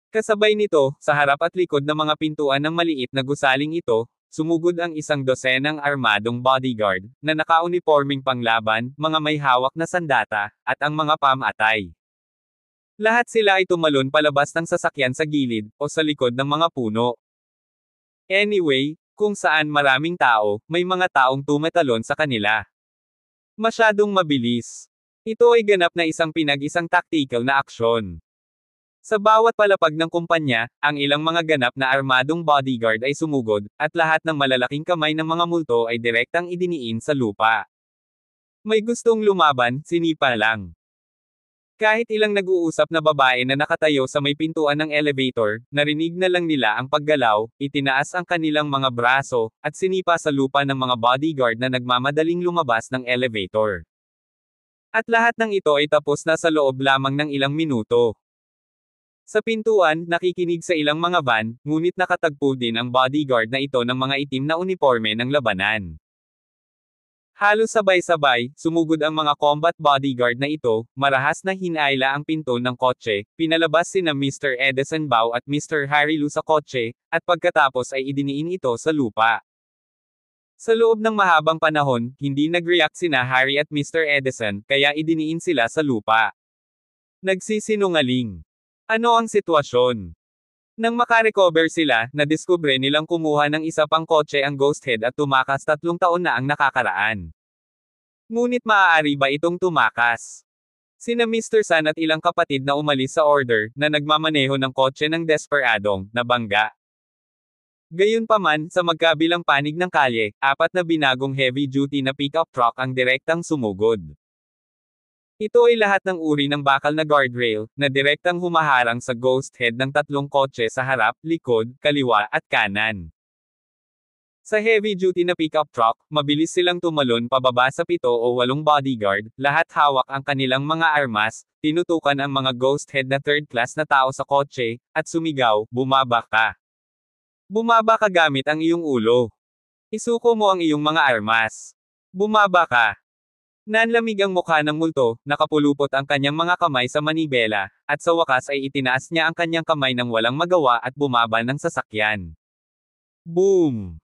Kasabay nito, sa harap at likod ng mga pintuan ng maliit na gusaling ito, sumugod ang 12 armadong bodyguard, na nakauniforming panglaban, mga may hawak na sandata, at ang mga pamatay. Lahat sila ay tumalon palabas ng sasakyan sa gilid, o sa likod ng mga puno. Anyway, kung saan maraming tao, may mga taong tumatalon sa kanila. Masyadong mabilis. Ito ay ganap na isang pinag-isang tactical na aksyon. Sa bawat palapag ng kumpanya, ang ilang mga ganap na armadong bodyguard ay sumugod, at lahat ng malalaking kamay ng mga multo ay direktang idiniin sa lupa. May gustong lumaban, sinipa lang. Kahit ilang nag-uusap na babae na nakatayo sa may pintuan ng elevator, narinig na lang nila ang paggalaw, itinaas ang kanilang mga braso, at sinipa sa lupa ng mga bodyguard na nagmamadaling lumabas ng elevator. At lahat ng ito ay tapos na sa loob lamang ng ilang minuto. Sa pintuan, nakikinig sa ilang mga van, ngunit nakatagpo din ang bodyguard na ito ng mga itim na uniforme ng labanan. Halos sabay-sabay, sumugod ang mga combat bodyguard na ito, marahas na hinayla ang pinto ng kotse, pinalabas sina Mr. Edison Bao at Mr. Harry Lu sa kotse, at pagkatapos ay idiniin ito sa lupa. Sa loob ng mahabang panahon, hindi nag-react sina Harry at Mr. Edison, kaya idiniin sila sa lupa. Nagsisinungaling. Ano ang sitwasyon? Nang makarecover sila, nadiskubre nilang kumuha ng isa pang kotse ang Ghost Head at tumakas 3 taon na ang nakakaraan. Ngunit maaari ba itong tumakas? Sina Mr. San at ilang kapatid na umalis sa order, na nagmamaneho ng kotse ng desperadong, nabangga. Gayunpaman, sa magkabilang panig ng kalye, 4 na binagong heavy-duty na pickup truck ang direktang sumugod. Ito ay lahat ng uri ng bakal na guardrail, na direktang humaharang sa Ghost Head ng 3 kotse sa harap, likod, kaliwa, at kanan. Sa heavy-duty na pickup truck, mabilis silang tumalon pababa sa 7 o 8 bodyguard, lahat hawak ang kanilang mga armas, tinutukan ang mga Ghost Head na third class na tao sa kotse, at sumigaw, "Bumaba ka! Bumaba ka gamit ang iyong ulo! Isuko mo ang iyong mga armas! Bumaba ka!" Nanlamig ang mukha ng multo, nakapulupot ang kanyang mga kamay sa manibela, at sa wakas ay itinaas niya ang kanyang kamay nang walang magawa at bumaba ng sasakyan. Boom!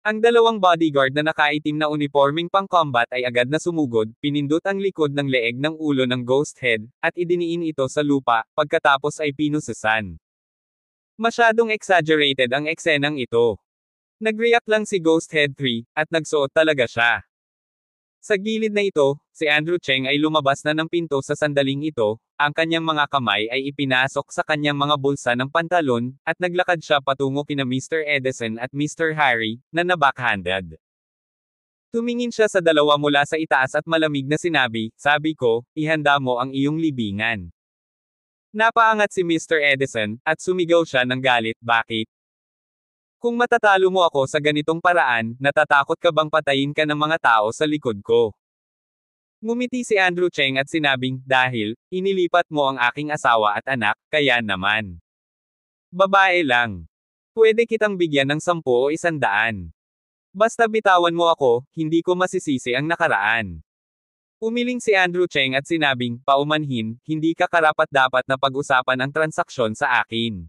Ang 2 bodyguard na nakaitim na uniforming pang-combat ay agad na sumugod, pinindot ang likod ng leeg ng ulo ng Ghost Head, at idiniin ito sa lupa, pagkatapos ay pinususan. Masyadong exaggerated ang eksenang ito. Nag-react lang si Ghost Head 3, at nagsuot talaga siya. Sa gilid na ito, si Andrew Cheng ay lumabas na ng pinto sa sandaling ito, ang kanyang mga kamay ay ipinasok sa kanyang mga bulsa ng pantalon, at naglakad siya patungo kina Mr. Edison at Mr. Harry, na nabackhanded. Tumingin siya sa dalawa mula sa itaas at malamig na sinabi, "Sabi ko, ihanda mo ang iyong libingan." Napaangat si Mr. Edison, at sumigaw siya ng galit, "Bakit? Kung matatalo mo ako sa ganitong paraan, natatakot ka bang patayin ka ng mga tao sa likod ko?" Ngumiti si Andrew Cheng at sinabing, "Dahil, inilipat mo ang aking asawa at anak, kaya naman. Babae lang. Pwede kitang bigyan ng 10 o 100. Basta bitawan mo ako, hindi ko masisisi ang nakaraan." Umiling si Andrew Cheng at sinabing, "Paumanhin, hindi ka karapat-dapat na pag-usapan ang transaksyon sa akin."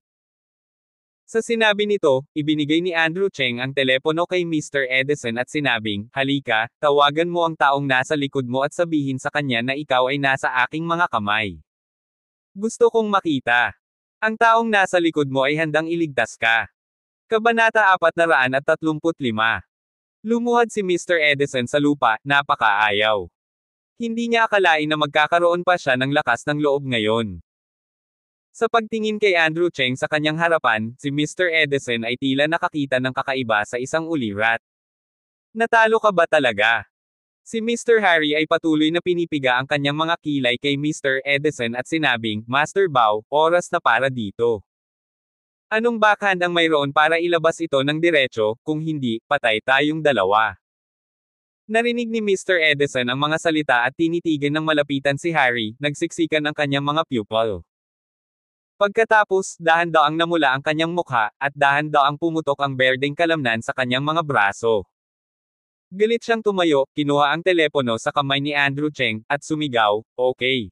Sa sinabi nito, ibinigay ni Andrew Cheng ang telepono kay Mr. Edison at sinabing, "Halika, tawagan mo ang taong nasa likod mo at sabihin sa kanya na ikaw ay nasa aking mga kamay. Gusto kong makita. Ang taong nasa likod mo ay handang iligtas ka." Kabanata 435. Lumuhad si Mr. Edison sa lupa, napakaayaw. Hindi niya akalain na magkakaroon pa siya ng lakas ng loob ngayon. Sa pagtingin kay Andrew Cheng sa kanyang harapan, si Mr. Edison ay tila nakakita ng kakaiba sa isang ulirat. "Natalo ka ba talaga?" Si Mr. Harry ay patuloy na pinipiga ang kanyang mga kilay kay Mr. Edison at sinabing, "Master Bao, oras na para dito. Anong backhand ang mayroon para ilabas ito ng diretso, kung hindi, patay tayong dalawa." Narinig ni Mr. Edison ang mga salita at tinitigan ng malapitan si Harry, nagsiksikan ang kanyang mga pupil. Pagkatapos, dahan-daang namula ang kanyang mukha, at dahan-daang pumutok ang berdeng kalamnan sa kanyang mga braso. Galit siyang tumayo, kinuha ang telepono sa kamay ni Andrew Cheng, at sumigaw, "Okay.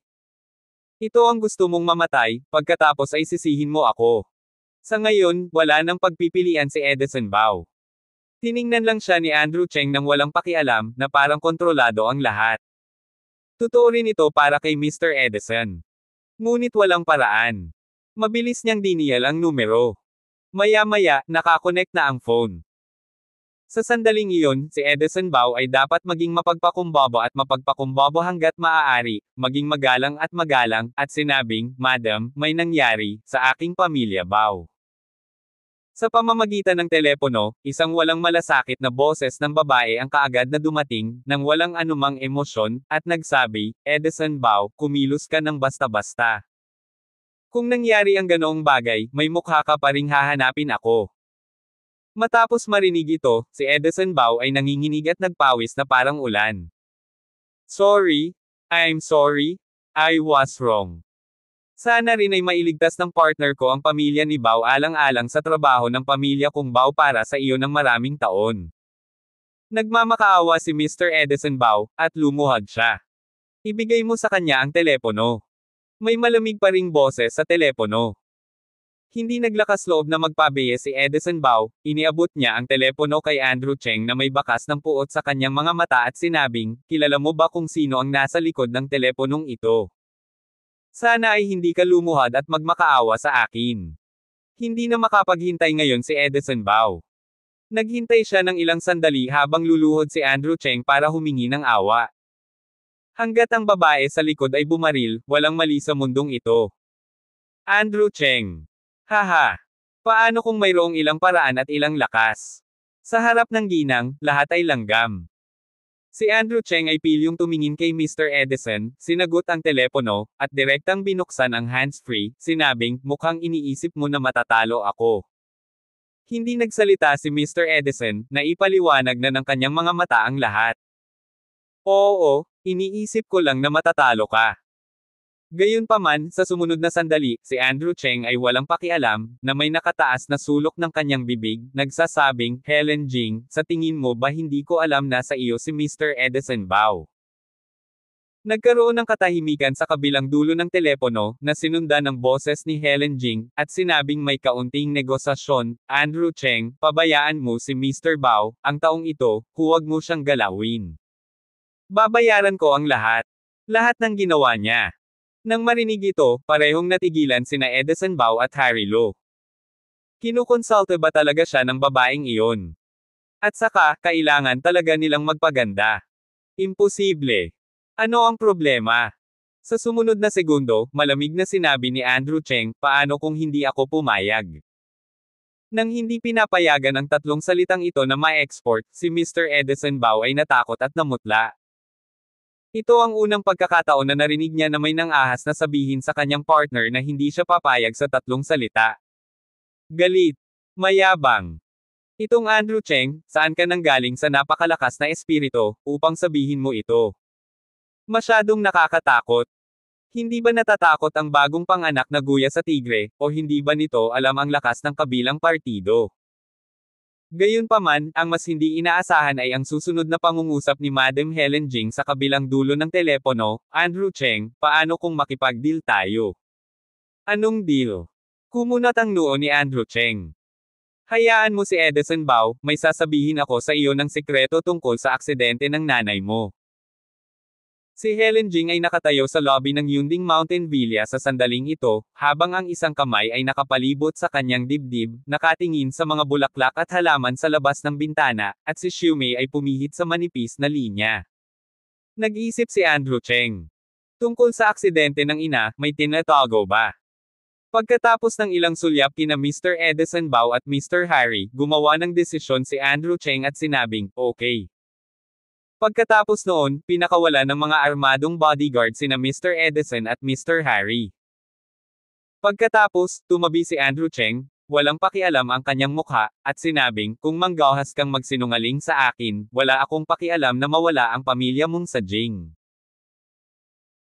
Ito ang gusto mong mamatay, pagkatapos ay sisihin mo ako." Sa ngayon, wala nang pagpipilian si Edison Bao. Tiningnan lang siya ni Andrew Cheng nang walang pakialam, na parang kontrolado ang lahat. Totoo rin ito para kay Mr. Edison. Ngunit walang paraan. Mabilis niyang diniyal ang numero. Maya-maya, nakakonect na ang phone. Sa sandaling iyon, si Edison Bao ay dapat maging mapagpakumbaba at mapagpakumbaba hanggat maaari, maging magalang, at sinabing, "Madam, may nangyari, sa aking pamilya Bao." Sa pamamagitan ng telepono, isang walang malasakit na boses ng babae ang kaagad na dumating, nang walang anumang emosyon, at nagsabi, "Edison Bao, kumilos ka ng basta-basta. Kung nangyari ang ganoong bagay, may mukha ka pa ring hahanapin ako." Matapos marinig ito, si Edison Bao ay nanginginig at nagpawis na parang ulan. "Sorry. I'm sorry. I was wrong. Sana rin ay mailigtas ng partner ko ang pamilya ni Bao alang-alang sa trabaho ng pamilya kong Bao para sa iyo ng maraming taon. Nagmamakaawa si Mr. Edison Bao, at lumuhad siya. Ibigay mo sa kanya ang telepono. May malamig pa ring boses sa telepono. Hindi naglakas loob na magpabeye si Edison Bao, iniabot niya ang telepono kay Andrew Cheng na may bakas ng puot sa kanyang mga mata at sinabing, kilala mo ba kung sino ang nasa likod ng teleponong ito? Sana ay hindi ka lumuhad at magmakaawa sa akin. Hindi na makapaghintay ngayon si Edison Bao. Naghintay siya ng ilang sandali habang luluhod si Andrew Cheng para humingi ng awa. Hanggat ang babae sa likod ay bumaril, walang mali sa mundong ito. Andrew Cheng. Haha. Paano kung mayroong ilang paraan at ilang lakas? Sa harap ng ginang, lahat ay langgam. Si Andrew Cheng ay pilyong tumingin kay Mr. Edison, sinagot ang telepono, at direktang binuksan ang hands-free, sinabing, mukhang iniisip mo na matatalo ako. Hindi nagsalita si Mr. Edison, na ipaliwanag na ng kanyang mga mata ang lahat. Oo, iniisip ko lang na matatalo ka. Gayunpaman, sa sumunod na sandali, si Andrew Cheng ay walang pakialam, na may nakataas na sulok ng kanyang bibig, nagsasabing, Helen Jing, sa tingin mo ba hindi ko alam na sa iyo si Mr. Edison Bao? Nagkaroon ng katahimikan sa kabilang dulo ng telepono, na sinundan ng boses ni Helen Jing, at sinabing may kaunting negosasyon, Andrew Cheng, pabayaan mo si Mr. Bao, ang taong ito, huwag mo siyang galawin. Babayaran ko ang lahat. Lahat ng ginawa niya. Nang marinig ito, parehong natigilan sina Edison Bao at Harry Lo. Kinukonsulta ba talaga siya ng babaeng iyon? At saka, kailangan talaga nilang magpaganda. Imposible. Ano ang problema? Sa sumunod na segundo, malamig na sinabi ni Andrew Cheng, paano kung hindi ako pumayag? Nang hindi pinapayagan ang tatlong salitang ito na ma-export, si Mr. Edison Bao ay natakot at namutla. Ito ang unang pagkakataon na narinig niya na may nang-ahas na sabihin sa kanyang partner na hindi siya papayag sa tatlong salita. Galit. Mayabang. Itong Andrew Cheng, saan ka nanggaling sa napakalakas na espiritu, upang sabihin mo ito? Masyadong nakakatakot. Hindi ba natatakot ang bagong panganak na guya sa tigre, o hindi ba nito alam ang lakas ng kabilang partido? Gayunpaman, ang mas hindi inaasahan ay ang susunod na pangungusap ni Madam Helen Jing sa kabilang dulo ng telepono, Andrew Cheng, paano kung makipag-deal tayo? Anong deal? Kumunat ang noo ni Andrew Cheng. Hayaan mo si Edison Bao, may sasabihin ako sa iyo ng sikreto tungkol sa aksidente ng nanay mo. Si Helen Jing ay nakatayo sa lobby ng Yunding Mountain Villa sa sandaling ito, habang ang isang kamay ay nakapalibot sa kanyang dibdib, nakatingin sa mga bulaklak at halaman sa labas ng bintana, at si Xiumei ay pumihit sa manipis na linya. Nag-iisip si Andrew Cheng. Tungkol sa aksidente ng ina, may tinatago ba? Pagkatapos ng ilang sulyap kina Mr. Edison Bao at Mr. Harry, gumawa ng desisyon si Andrew Cheng at sinabing, okay. Pagkatapos noon, pinakawala ng mga armadong bodyguard sina Mr. Edison at Mr. Harry. Pagkatapos, tumabi si Andrew Cheng, walang pakialam ang kanyang mukha, at sinabing, kung manggahas kang magsinungaling sa akin, wala akong pakialam na mawala ang pamilya mong sa Jing.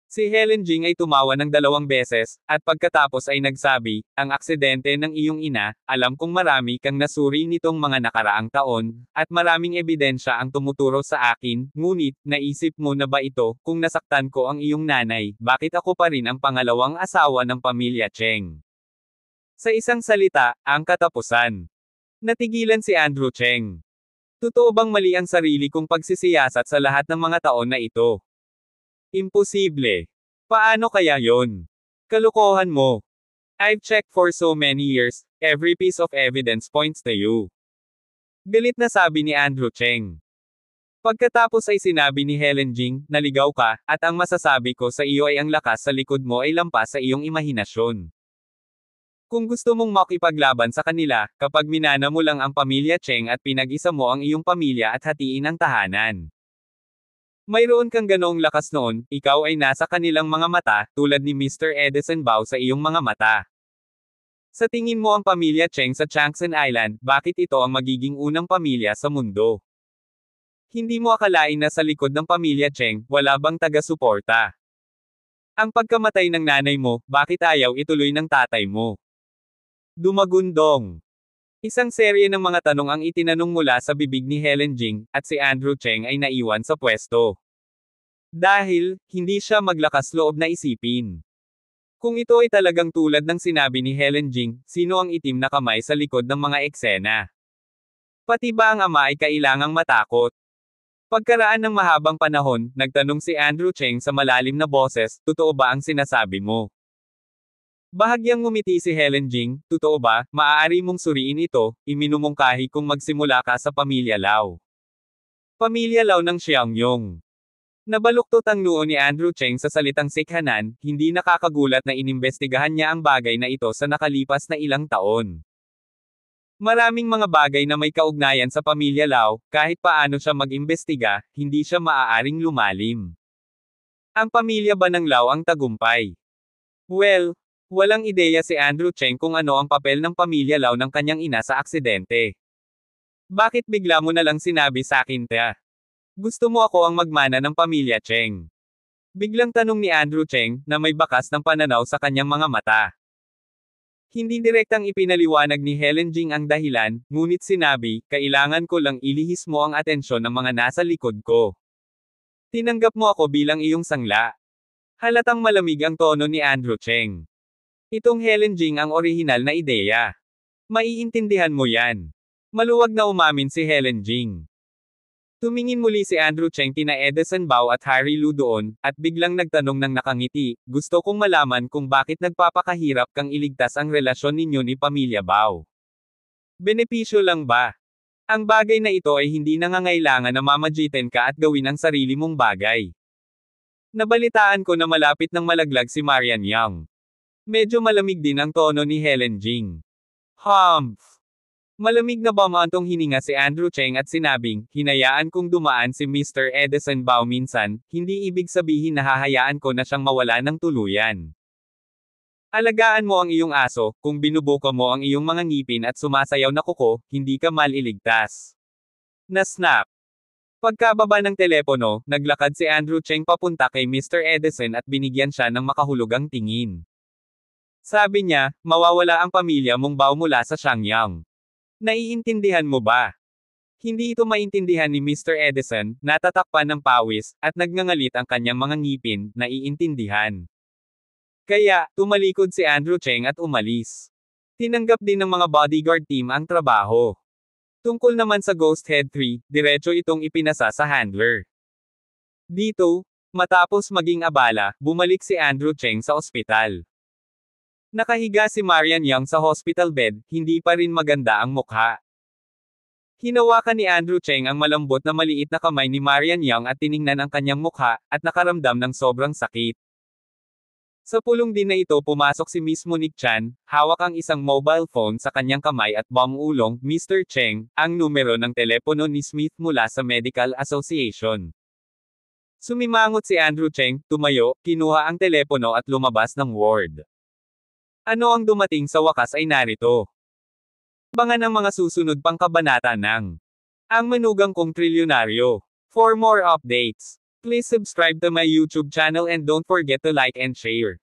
Si Helen Jing ay tumawa ng 2 beses, at pagkatapos ay nagsabi, ang aksidente ng iyong ina, alam kong marami kang nasuri nitong mga nakaraang taon, at maraming ebidensya ang tumuturo sa akin, ngunit, naisip mo na ba ito, kung nasaktan ko ang iyong nanay, bakit ako pa rin ang pangalawang asawa ng pamilya Cheng? Sa isang salita, ang katapusan. Natigilan si Andrew Cheng. Totoo bang mali ang sarili kong pagsisiyasat sa lahat ng mga taon na ito? Imposible. Paano kaya yon? Kalokohan mo. I've checked for so many years, every piece of evidence points to you. Galit na sabi ni Andrew Cheng. Pagkatapos ay sinabi ni Helen Jing, naligaw ka, at ang masasabi ko sa iyo ay ang lakas sa likod mo ay lampas sa iyong imahinasyon. Kung gusto mong makipaglaban sa kanila, kapag minana mo lang ang pamilya Cheng at pinag-isa mo ang iyong pamilya at hatiin ang tahanan. Mayroon kang ganoong lakas noon, ikaw ay nasa kanilang mga mata, tulad ni Mr. Edison Bao sa iyong mga mata. Sa tingin mo ang pamilya Cheng sa Changsan Island, bakit ito ang magiging unang pamilya sa mundo? Hindi mo akalain na sa likod ng pamilya Cheng, wala bang taga-suporta? Ang pagkamatay ng nanay mo, bakit ayaw ituloy ng tatay mo? Dumagundong. Isang serye ng mga tanong ang itinanong mula sa bibig ni Helen Jing, at si Andrew Cheng ay naiwan sa pwesto. Dahil, hindi siya maglakas loob na isipin. Kung ito ay talagang tulad ng sinabi ni Helen Jing, sino ang itim na kamay sa likod ng mga eksena? Pati ba ang ama ay kailangang matakot? Pagkaraan ng mahabang panahon, nagtanong si Andrew Cheng sa malalim na boses, totoo ba ang sinasabi mo? Bahagyang ngumiti si Helen Jing, totoo ba, maaari mong suriin ito, iminumungkahi kung magsimula ka sa Pamilya Lau. Pamilya Lau ng Xiangyong. Nabaluktot ang noo ni Andrew Cheng sa salitang Sikhanan, hindi nakakagulat na inimbestigahan niya ang bagay na ito sa nakalipas na ilang taon. Maraming mga bagay na may kaugnayan sa Pamilya Lau, kahit paano siya mag-imbestiga, hindi siya maaaring lumalim. Ang pamilya ba ng Lau ang tagumpay? Well, walang ideya si Andrew Cheng kung ano ang papel ng Pamilya Lau ng kanyang ina sa aksidente. Bakit bigla mo na lang sinabi sa akin, Tia? Gusto mo ako ang magmana ng Pamilya Cheng? Biglang tanong ni Andrew Cheng, na may bakas ng pananaw sa kanyang mga mata. Hindi direktang ipinaliwanag ni Helen Jing ang dahilan, ngunit sinabi, kailangan ko lang ilihis mo ang atensyon ng mga nasa likod ko. Tinanggap mo ako bilang iyong sangla. Halatang malamig ang tono ni Andrew Cheng. Itong Helen Jing ang orihinal na ideya. Maiintindihan mo yan. Maluwag na umamin si Helen Jing. Tumingin muli si Andrew Cheng kina Edison Bao at Harry Lu doon, at biglang nagtanong ng nakangiti, gusto kong malaman kung bakit nagpapakahirap kang iligtas ang relasyon ninyo ni Pamilya Bao. Benepisyo lang ba? Ang bagay na ito ay hindi nangangailangan na mamagitan ka at gawin ang sarili mong bagay. Nabalitaan ko na malapit ng malaglag si Marian Yang. Medyo malamig din ang tono ni Helen Jing. Humph! Malamig na bumantong hininga si Andrew Cheng at sinabing, hinayaan kong dumaan si Mr. Edison Bao minsan, hindi ibig sabihin na hahayaan ko na siyang mawala ng tuluyan. Alagaan mo ang iyong aso, kung binubuka mo ang iyong mga ngipin at sumasayaw na kuko, hindi ka maliligtas. Na-snap. Pagkababa ng telepono, naglakad si Andrew Cheng papunta kay Mr. Edison at binigyan siya ng makahulugang tingin. Sabi niya, mawawala ang pamilya mong Bao mula sa Xiangyang. Naiintindihan mo ba? Hindi ito maintindihan ni Mr. Edison, natatakpan ng pawis, at nagngangalit ang kanyang mga ngipin, naiintindihan. Kaya, tumalikod si Andrew Cheng at umalis. Tinanggap din ng mga bodyguard team ang trabaho. Tungkol naman sa Ghost Head 3, diretso itong ipinasa sa handler. Dito, matapos maging abala, bumalik si Andrew Cheng sa ospital. Nakahiga si Marian Yang sa hospital bed, hindi pa rin maganda ang mukha. Hinawakan ni Andrew Cheng ang malambot na maliit na kamay ni Marian Yang at tiningnan ang kanyang mukha, at nakaramdam ng sobrang sakit. Sa pulong din na ito pumasok si Miss Monique Chan, hawak ang isang mobile phone sa kanyang kamay at bumulong, Mr. Cheng, ang numero ng telepono ni Smith mula sa Medical Association. Sumimangot si Andrew Cheng, tumayo, kinuha ang telepono at lumabas ng ward. Ano ang dumating sa wakas ay narito. Abangan ang mga susunod pang kabanata ng Ang Manugang Kong Trilyonaryo. For more updates, please subscribe to my YouTube channel and don't forget to like and share.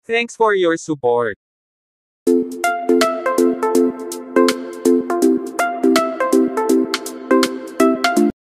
Thanks for your support.